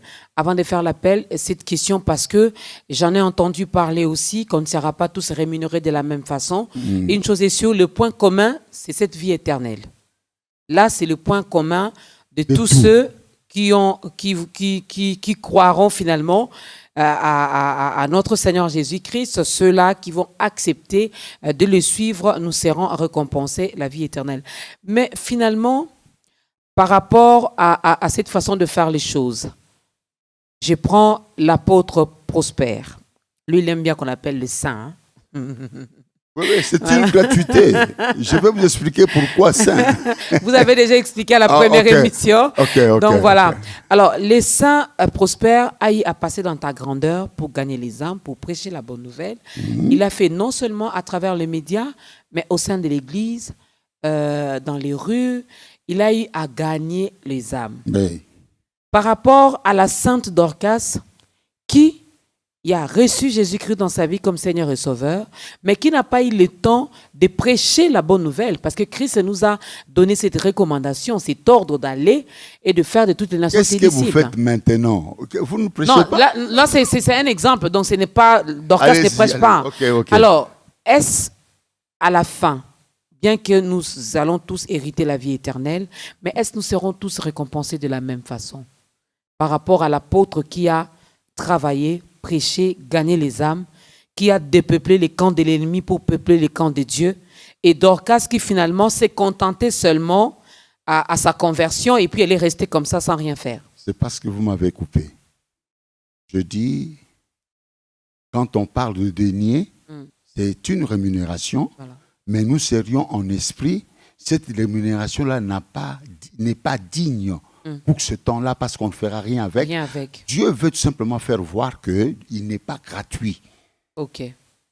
cette question, parce que j'en ai entendu parler aussi qu'on ne sera pas tous rémunérés de la même façon. Une chose est sûre, le point commun, c'est cette vie éternelle. Là, c'est le point commun de tous ceux qui croiront finalement à notre Seigneur Jésus-Christ. Ceux-là qui vont accepter de le suivre, nous serons récompensés la vie éternelle. Mais finalement, par rapport à cette façon de faire les choses, je prends l'apôtre Prosper. Lui, il aime bien qu'on l'appelle le saint. Oui, c'est une gratuité. Je vais vous expliquer pourquoi saint. Vous avez déjà expliqué à la première émission. Donc voilà. Alors, les saints Prosper a eu à passer dans ta grandeur pour gagner les âmes, pour prêcher la bonne nouvelle. Il a fait non seulement à travers les médias, mais au sein de l'Église, dans les rues. Il a eu à gagner les âmes. Oui. Par rapport à la sainte Dorcas, qui il a reçu Jésus-Christ dans sa vie comme Seigneur et Sauveur, mais qui n'a pas eu le temps de prêcher la bonne nouvelle, parce que Christ nous a donné cette recommandation, cet ordre d'aller et de faire de toutes les nations ses Qu'est-ce que disciples. vous faites maintenant? Vous ne prêchez Non, pas? là c'est un exemple, donc ce n'est pas, Dorcas ne Allez-y, prêche pas. ok. Alors, est-ce à la fin, bien que nous allons tous hériter la vie éternelle, mais est-ce que nous serons tous récompensés de la même façon par rapport à l'apôtre qui a travaillé, prêché, gagné les âmes, qui a dépeuplé les camps de l'ennemi pour peupler les camps de Dieu, et Dorcas qui finalement s'est contenté seulement à sa conversion et puis elle est restée comme ça sans rien faire. C'est parce que vous m'avez coupé. Je dis, quand on parle de denier, c'est une rémunération, Voilà. mais nous serions en esprit, cette rémunération-là n'est pas digne pour ce temps-là parce qu'on ne fera rien avec. Rien avec. Dieu veut tout simplement faire voir qu'il n'est pas gratuit. Ok.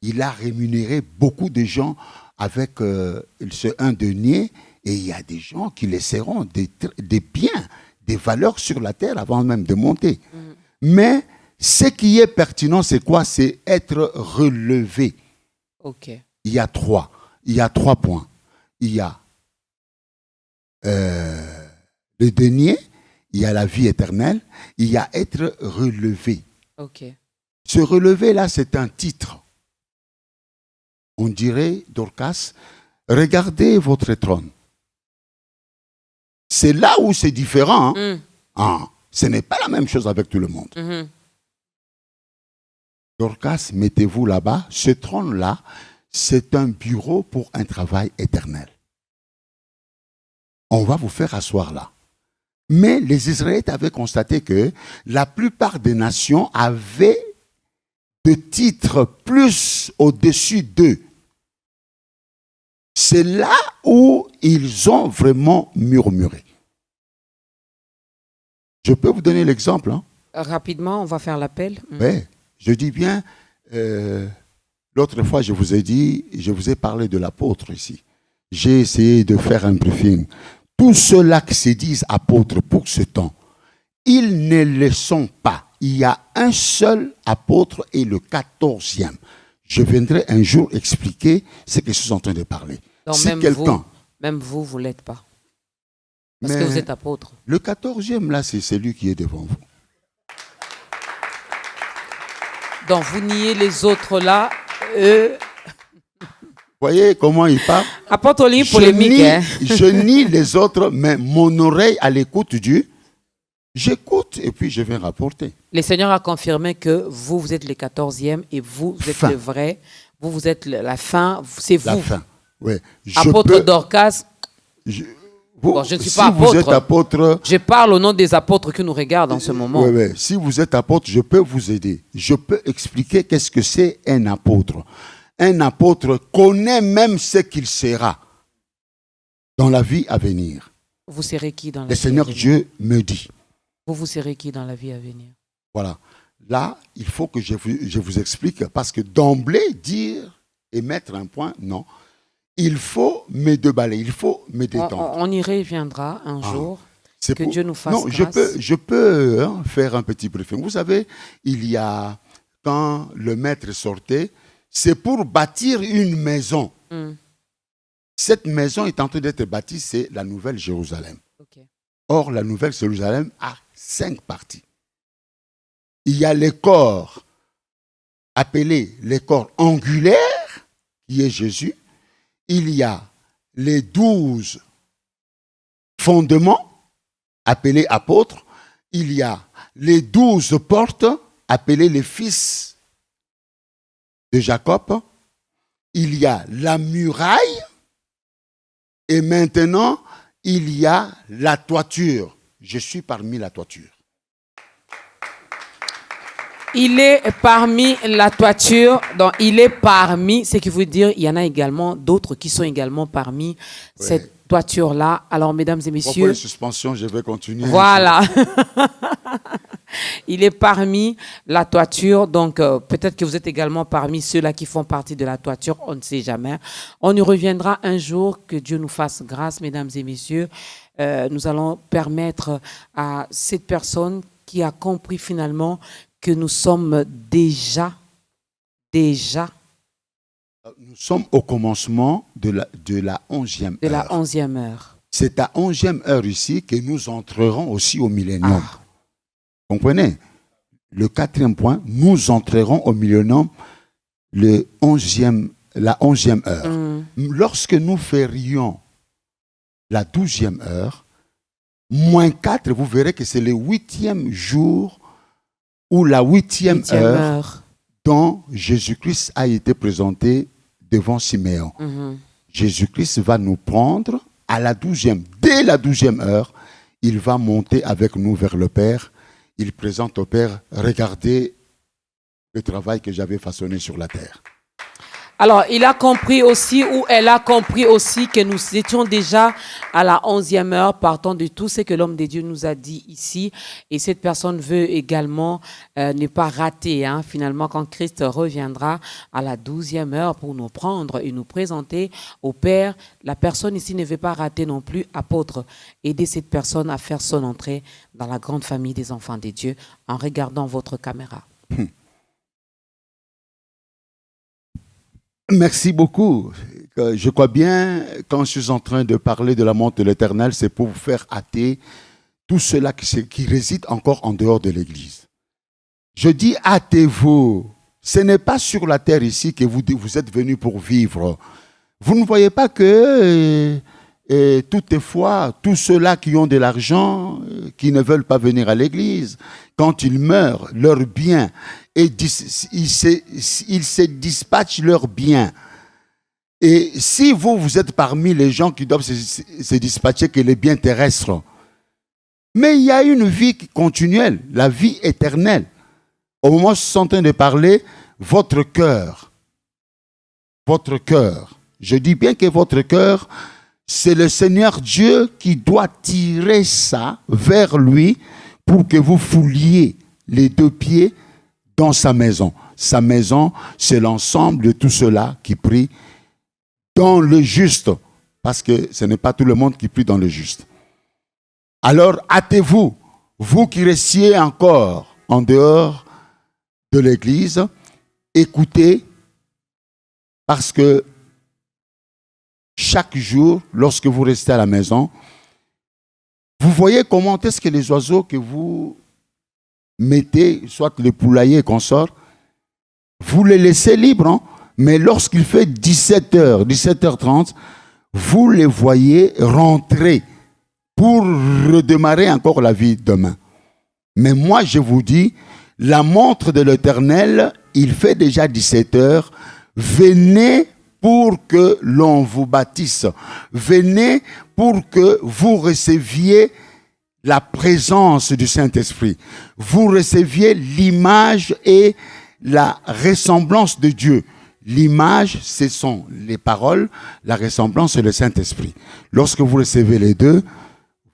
Il a rémunéré beaucoup de gens avec ce un denier et il y a des gens qui laisseront des biens, des valeurs sur la terre avant même de monter. Mais ce qui est pertinent, c'est quoi? C'est être relevé. Ok. Il y a trois points. Il y a le denier, il y a la vie éternelle, il y a être relevé. Ok. Ce relevé-là, c'est un titre. On dirait, Dorcas, regardez votre trône. C'est là où c'est différent. Ce n'est pas la même chose avec tout le monde. Dorcas, mettez-vous là-bas. Ce trône-là, c'est un bureau pour un travail éternel. On va vous faire asseoir là. Mais les Israélites avaient constaté que la plupart des nations avaient de titres plus au-dessus d'eux. C'est là où ils ont vraiment murmuré. Je peux vous donner l'exemple. Rapidement, on va faire l'appel. Oui, je dis bien, l'autre fois je vous ai parlé de l'apôtre ici. J'ai essayé de faire un briefing. Tous ceux-là qui se disent apôtres pour ce temps, ils ne le sont pas. Il y a un seul apôtre et le 14e. Je viendrai un jour expliquer ce que je suis en train de parler. Donc si même vous ne l'êtes pas. Parce que vous êtes apôtre. Le 14e, là, c'est celui qui est devant vous. Donc vous niez les autres là. Voyez comment il parle? Apôtre Olim polémique. Je nie les autres, mais mon oreille à l'écoute j'écoute et puis je vais rapporter. Le Seigneur a confirmé que vous êtes le 14e et vous êtes le vrai. Vous êtes la fin. C'est vous. La fin, oui. Apôtre Dorcas. Je ne suis pas apôtre. Vous êtes apôtre. Je parle au nom des apôtres qui nous regardent en ce moment. Oui. Si vous êtes apôtre, je peux vous aider. Je peux expliquer qu'est-ce que c'est un apôtre. Un apôtre connaît même ce qu'il sera dans la vie à venir. Vous serez qui dans la vie à venir? Le Seigneur Dieu me dit. Vous serez qui dans la vie à venir? Voilà. Là, il faut que je vous explique parce que d'emblée, dire et mettre un point, non. Il faut me déballer, il faut me détendre. On y reviendra un jour. Que Dieu nous fasse grâce. Je peux faire un petit briefing. Vous savez, il y a, quand le maître sortait, c'est pour bâtir une maison. Cette maison est en train d'être bâtie, c'est la Nouvelle Jérusalem. Okay. Or, la Nouvelle Jérusalem a 5 parties. Il y a les corps appelés les corps angulaires, qui est Jésus. Il y a les 12 fondements, appelés apôtres. Il y a les 12 portes, appelées les fils de Jacob. Il y a la muraille. Et maintenant, il y a la toiture. Je suis parmi la toiture. Il est parmi la toiture, donc il est parmi, ce qui veut dire il y en a également d'autres qui sont également parmi cette toiture-là. Alors, mesdames et messieurs... Pour les suspensions, je vais continuer. Voilà. Il est parmi la toiture, donc peut-être que vous êtes également parmi ceux-là qui font partie de la toiture, on ne sait jamais. On y reviendra un jour, que Dieu nous fasse grâce, mesdames et messieurs. Nous allons permettre à cette personne qui a compris finalement que nous sommes déjà. Nous sommes au commencement de la 11e heure. De la 11e heure. C'est à 11e heure ici que nous entrerons aussi au millénium. Comprenez? Le 4e point, nous entrerons au millénium la 11e heure. Lorsque nous ferions la 12e heure, moins 4, vous verrez que c'est le 8e jour ou la 8e heure dont Jésus-Christ a été présenté devant Siméon. Jésus-Christ va nous prendre à la 12e. Dès la 12e heure, il va monter avec nous vers le Père. Il présente au Père, regardez le travail que j'avais façonné sur la terre. Alors, il a compris aussi, ou elle a compris aussi que nous étions déjà à la 11e heure, partant de tout ce que l'homme de Dieu nous a dit ici. Et cette personne veut également ne pas rater, finalement, quand Christ reviendra à la 12e heure pour nous prendre et nous présenter au Père. La personne ici ne veut pas rater non plus, apôtre. Aider cette personne à faire son entrée dans la grande famille des enfants de Dieu en regardant votre caméra. Merci beaucoup. Je crois bien, quand je suis en train de parler de la montre de l'Éternel, c'est pour vous faire hâter tout cela qui réside encore en dehors de l'Église. Je dis hâtez-vous. Ce n'est pas sur la terre ici que vous êtes venus pour vivre. Vous ne voyez pas que toutefois, tous ceux-là qui ont de l'argent, qui ne veulent pas venir à l'église, quand ils meurent, leurs biens, ils se dispatchent leurs biens. Et si vous êtes parmi les gens qui doivent se dispatcher que les biens terrestres, mais il y a une vie continuelle, la vie éternelle. Au moment où je suis en train de parler, votre cœur, je dis bien que votre cœur, c'est le Seigneur Dieu qui doit tirer ça vers lui pour que vous fouliez les deux pieds dans sa maison. Sa maison, c'est l'ensemble de tout cela qui prie dans le juste, parce que ce n'est pas tout le monde qui prie dans le juste. Alors, hâtez-vous, vous qui restiez encore en dehors de l'église, écoutez, parce que chaque jour, lorsque vous restez à la maison, vous voyez comment est-ce que les oiseaux que vous mettez, soit les poulaillers qu'on sort, vous les laissez libres, mais lorsqu'il fait 17h, 17h30, vous les voyez rentrer pour redémarrer encore la vie demain. Mais moi, je vous dis, la montre de l'Éternel, il fait déjà 17h, venez pour que l'on vous baptise. Venez pour que vous receviez la présence du Saint-Esprit. Vous receviez l'image et la ressemblance de Dieu. L'image, ce sont les paroles, la ressemblance, c'est le Saint-Esprit. Lorsque vous recevez les deux,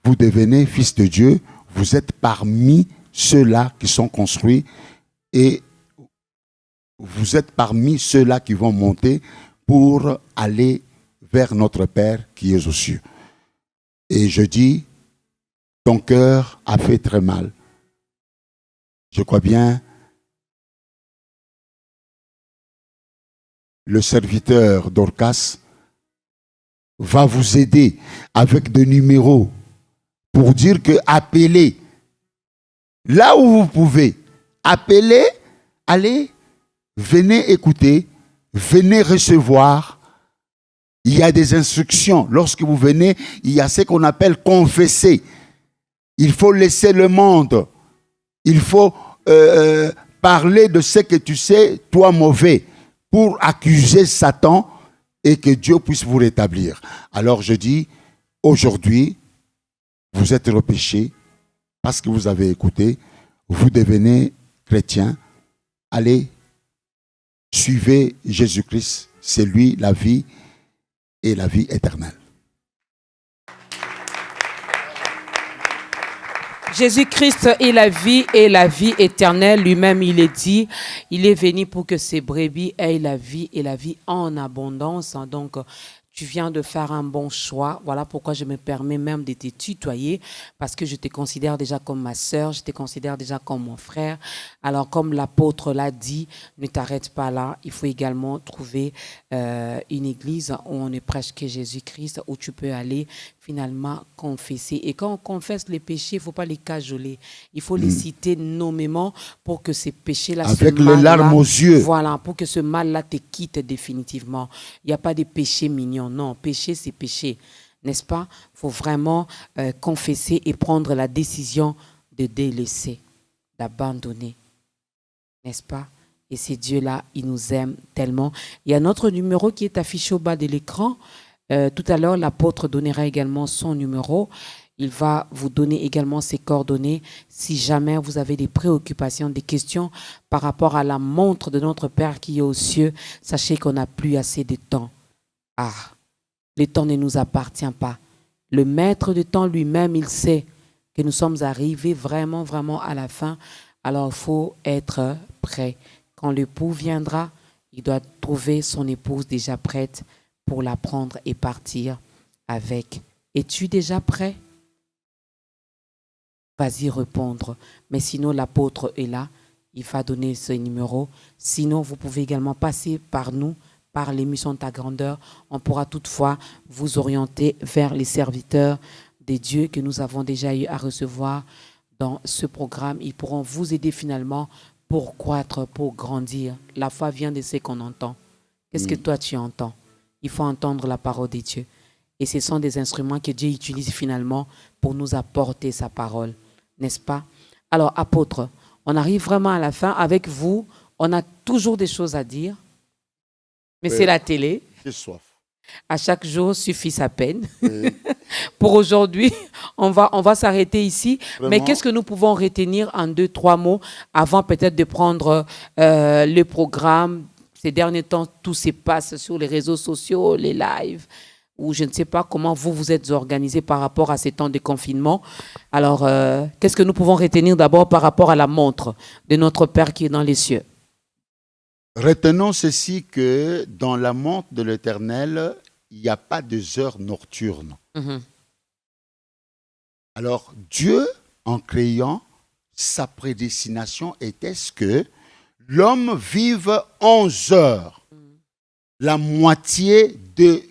vous devenez fils de Dieu. Vous êtes parmi ceux-là qui sont construits et vous êtes parmi ceux-là qui vont monter pour aller vers notre Père qui est aux cieux. Et je dis, ton cœur a fait très mal. Je crois bien, le serviteur Dorcas va vous aider avec des numéros pour dire que appelez. Là où vous pouvez, appelez, allez, venez écouter. Venez recevoir. Il y a des instructions. Lorsque vous venez, il y a ce qu'on appelle confesser. Il faut laisser le monde. Il faut parler de ce que tu sais, toi mauvais, pour accuser Satan et que Dieu puisse vous rétablir. Alors je dis, aujourd'hui, vous êtes repêchés parce que vous avez écouté, vous devenez chrétien. Allez, suivez Jésus-Christ, c'est lui la vie et la vie éternelle. Jésus-Christ est la vie et la vie éternelle. Lui-même, il est dit, il est venu pour que ses brebis aient la vie et la vie en abondance. Donc, Tu viens de faire un bon choix. Voilà pourquoi je me permets même de te tutoyer, parce que je te considère déjà comme ma sœur, je te considère déjà comme mon frère. Alors, comme l'apôtre l'a dit, ne t'arrête pas là. Il faut également trouver une église où on ne prêche que Jésus-Christ, où tu peux aller finalement confesser. Et quand on confesse les péchés, il ne faut pas les cajoler. Il faut les citer nommément pour que ces péchés-là, avec les larmes aux yeux. Voilà, pour que ce mal-là te quitte définitivement. Il n'y a pas de péché mignon. Non, péché, c'est péché. N'est-ce pas? Il faut vraiment confesser et prendre la décision de délaisser, d'abandonner. N'est-ce pas? Et c'est Dieu-là, il nous aime tellement. Il y a notre numéro qui est affiché au bas de l'écran. Tout à l'heure, l'apôtre donnera également son numéro. Il va vous donner également ses coordonnées si jamais vous avez des préoccupations, des questions par rapport à la montre de notre Père qui est aux cieux. Sachez qu'on n'a plus assez de temps. Ah, le temps ne nous appartient pas. Le maître du temps lui-même, il sait que nous sommes arrivés vraiment, vraiment à la fin. Alors, il faut être prêt. Quand l'époux viendra, il doit trouver son épouse déjà prête pour la prendre et partir avec. Es-tu déjà prêt? Vas-y répondre. Mais sinon, l'apôtre est là. Il va donner ce numéro. Sinon, vous pouvez également passer par nous, par l'émission Ta Grandeur. On pourra toutefois vous orienter vers les serviteurs des dieux que nous avons déjà eu à recevoir dans ce programme. Ils pourront vous aider finalement pour croître, pour grandir. La foi vient de ce qu'on entend. Qu'est-ce que toi tu entends? Il faut entendre la parole de Dieu. Et ce sont des instruments que Dieu utilise finalement pour nous apporter sa parole. N'est-ce pas? Alors, apôtre, on arrive vraiment à la fin. Avec vous, on a toujours des choses à dire. Mais c'est la télé. J'ai soif. À chaque jour suffit sa peine. Pour aujourd'hui, on va s'arrêter ici. Vraiment? Mais qu'est-ce que nous pouvons retenir en 2-3 mots avant peut-être de prendre le programme? Ces derniers temps, tout se passe sur les réseaux sociaux, les lives, ou je ne sais pas comment vous vous êtes organisé par rapport à ces temps de confinement. Alors, qu'est-ce que nous pouvons retenir d'abord par rapport à la montre de notre Père qui est dans les cieux? Retenons ceci, que dans la montre de l'Éternel, il n'y a pas de heures nocturnes. Alors, Dieu, en créant, sa prédestination était ce que l'homme vive 11 heures, la moitié de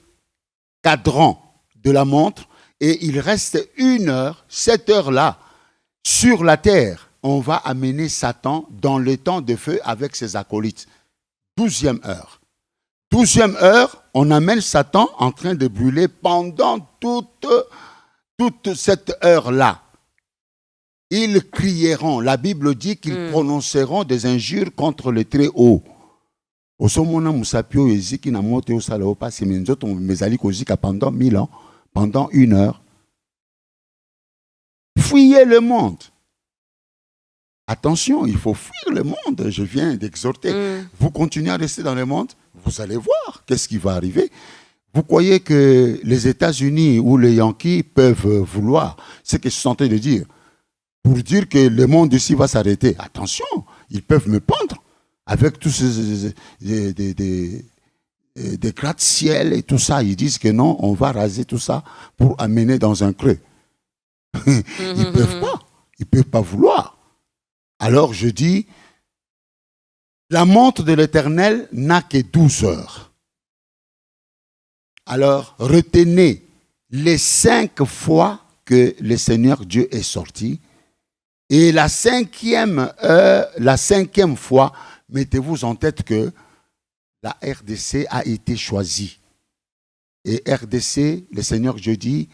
cadran de la montre, et il reste 1 heure, cette heure-là, sur la terre. On va amener Satan dans le temps de feu avec ses acolytes. 12e heure. 12e heure, on amène Satan en train de brûler pendant toute cette heure-là. Ils crieront. La Bible dit qu'ils prononceront des injures contre le Très-Haut. Osomona musapio eziki na moto osala opasi minzoto mezali kozika pendant 1000 ans, pendant 1 heure. Fuyez le monde. Attention, il faut fuir le monde. Je viens d'exhorter. Vous continuez à rester dans le monde, vous allez voir qu'est-ce qui va arriver. Vous croyez que les États-Unis ou les Yankees peuvent vouloir ce que je suis en train de dire pour dire que le monde ici va s'arrêter? Attention, ils peuvent me pendre avec tous ces des gratte-ciel et tout ça. Ils disent que non, on va raser tout ça pour amener dans un creux. Ils peuvent pas. Ils peuvent pas vouloir. Alors je dis, la montre de l'Éternel n'a que 12 heures. Alors retenez les 5 fois que le Seigneur Dieu est sorti. Et la 5e heure, la 5e fois, mettez-vous en tête que la RDC a été choisie. Et RDC, le Seigneur Dieu dit,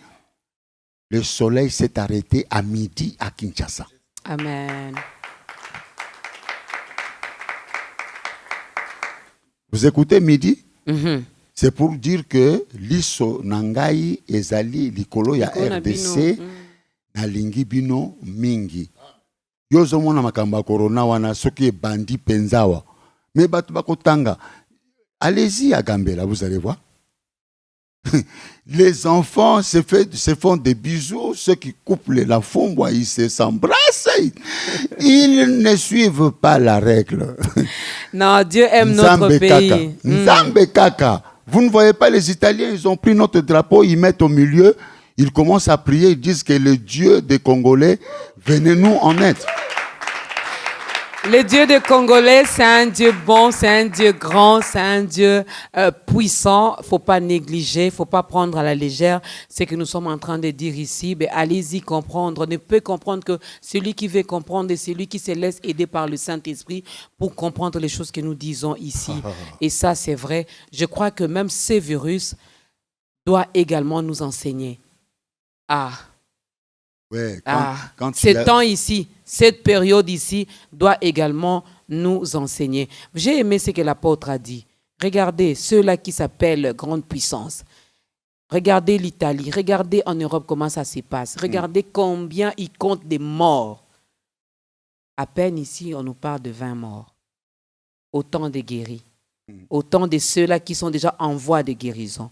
le soleil s'est arrêté à midi à Kinshasa. Amen. Vous écoutez midi? C'est pour dire que liso nangai ezali likolo ya RDC na lingi bino mingi. Yozo mona makamba corona wana soki bandi penzawa. Mais batu bakotanga. Allez-y à Gambela, vous allez voir. Les enfants se font des bisous, ceux qui coupent la fombe, ils s'embrassent. Ils ne suivent pas la règle. Non, Dieu aime notre pays. Nzambe kaka. Vous ne voyez pas les Italiens, ils ont pris notre drapeau, ils mettent au milieu, ils commencent à prier, ils disent que le Dieu des Congolais, venez-nous en aide. Le Dieu des Congolais, c'est un Dieu bon, c'est un Dieu grand, c'est un Dieu puissant. Il ne faut pas négliger, il ne faut pas prendre à la légère ce que nous sommes en train de dire ici. Mais allez-y comprendre. On ne peut comprendre que celui qui veut comprendre et celui qui se laisse aider par le Saint-Esprit pour comprendre les choses que nous disons ici. Et ça, c'est vrai. Je crois que même ce virus doit également nous enseigner. Ouais, ce temps ici, cette période ici doit également nous enseigner. J'ai aimé ce que l'apôtre a dit. Regardez ceux-là qui s'appellent grande puissance. Regardez l'Italie, regardez en Europe comment ça se passe. Regardez combien ils comptent des morts. À peine ici, on nous parle de 20 morts. Autant de guéris. Autant de ceux-là qui sont déjà en voie de guérison.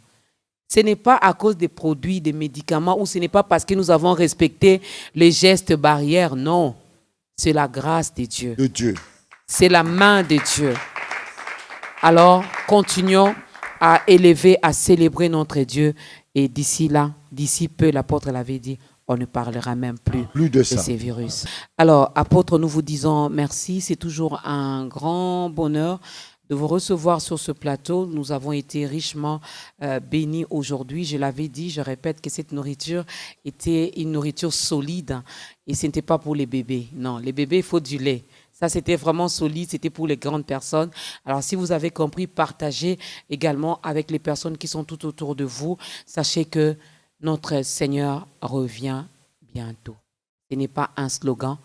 Ce n'est pas à cause des produits, des médicaments, ou ce n'est pas parce que nous avons respecté les gestes barrières. Non, c'est la grâce de Dieu. De Dieu. C'est la main de Dieu. Alors, continuons à élever, à célébrer notre Dieu. Et d'ici là, d'ici peu, l'apôtre l'avait dit, on ne parlera même plus de ces virus. Alors, apôtre, nous vous disons merci. C'est toujours un grand bonheur de vous recevoir sur ce plateau. Nous avons été richement bénis aujourd'hui. Je l'avais dit, je répète que cette nourriture était une nourriture solide et ce n'était pas pour les bébés. Non, les bébés, il faut du lait. Ça, c'était vraiment solide, c'était pour les grandes personnes. Alors, si vous avez compris, partagez également avec les personnes qui sont tout autour de vous. Sachez que notre Seigneur revient bientôt. Ce n'est pas un slogan,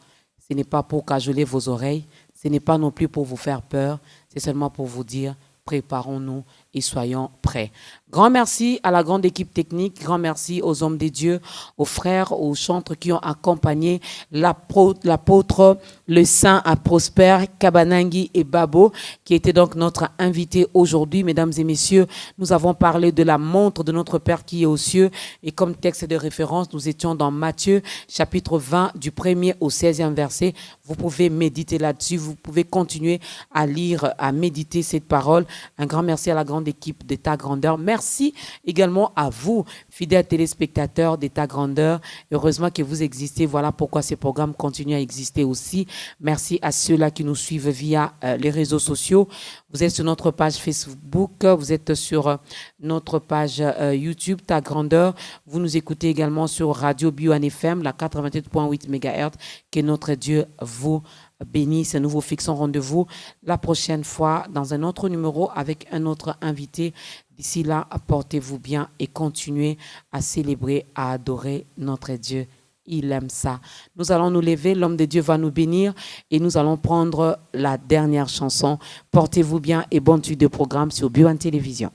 ce n'est pas pour cajoler vos oreilles, ce n'est pas non plus pour vous faire peur, c'est seulement pour vous dire, préparons-nous et soyons prêts. Grand merci à la grande équipe technique, grand merci aux hommes de Dieu, aux frères, aux chantres qui ont accompagné l'apôtre, le saint à Prosper, Kabanangi et Babo, qui était donc notre invité aujourd'hui. Mesdames et messieurs, nous avons parlé de la montre de notre Père qui est aux cieux et comme texte de référence, nous étions dans Matthieu, chapitre 20, du 1er au 16e verset. Vous pouvez méditer là-dessus, vous pouvez continuer à lire, à méditer cette parole. Un grand merci à la grande équipe d'État Grandeur. Merci également à vous, fidèles téléspectateurs d'État Grandeur. Heureusement que vous existez. Voilà pourquoi ces programmes continuent à exister aussi. Merci à ceux-là qui nous suivent via les réseaux sociaux. Vous êtes sur notre page Facebook, vous êtes sur notre page YouTube, Ta Grandeur. Vous nous écoutez également sur Radio Bio FM, la 88.8 MHz. Que notre Dieu vous bénisse. Nous vous fixons rendez-vous la prochaine fois dans un autre numéro avec un autre invité. D'ici là, portez-vous bien et continuez à célébrer, à adorer notre Dieu. Il aime ça. Nous allons nous lever, l'homme de Dieu va nous bénir et nous allons prendre la dernière chanson. Portez-vous bien et bonne suite de programme sur Bio Télévision.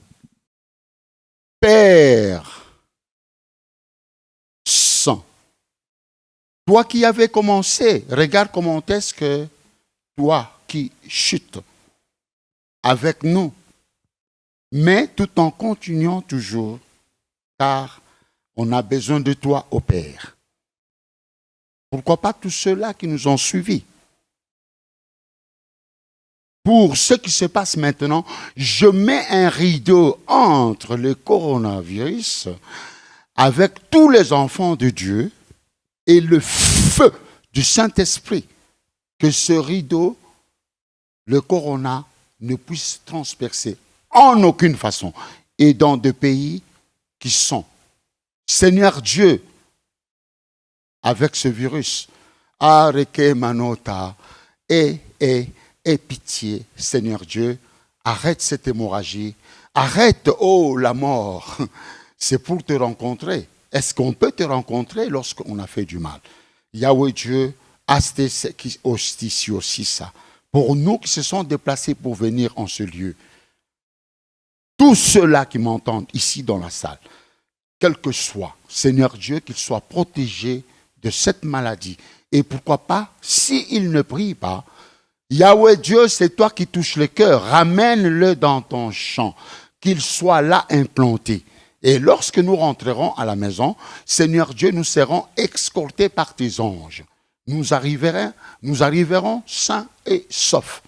Père Saint, toi qui avais commencé, regarde comment est-ce que toi qui chutes avec nous, mais tout en continuant toujours, car on a besoin de toi, ô Père. Pourquoi pas tous ceux-là qui nous ont suivis? Pour ce qui se passe maintenant, je mets un rideau entre le coronavirus avec tous les enfants de Dieu et le feu du Saint-Esprit. Que ce rideau, le corona, ne puisse transpercer en aucune façon. Et dans des pays qui sont, Seigneur Dieu, avec ce virus, arrêtez manota, et pitié, Seigneur Dieu, arrête cette hémorragie, arrête, oh, la mort, c'est pour te rencontrer. Est-ce qu'on peut te rencontrer lorsqu'on a fait du mal? Yahweh Dieu, aussi ça. Pour nous qui se sont déplacés pour venir en ce lieu, tous ceux-là qui m'entendent ici dans la salle, quel que soit, Seigneur Dieu, qu'ils soient protégés de cette maladie. Et pourquoi pas, s'ils ne prient pas, Yahweh Dieu, c'est toi qui touches le cœur, ramène-le dans ton champ, qu'il soit là implanté. Et lorsque nous rentrerons à la maison, Seigneur Dieu, nous serons escortés par tes anges. Nous arriverons sains et saufs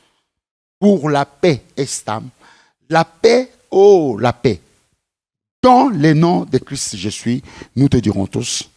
pour la paix, Estam. La paix Oh, la paix. Dans le nom de Christ, je suis, nous te dirons tous.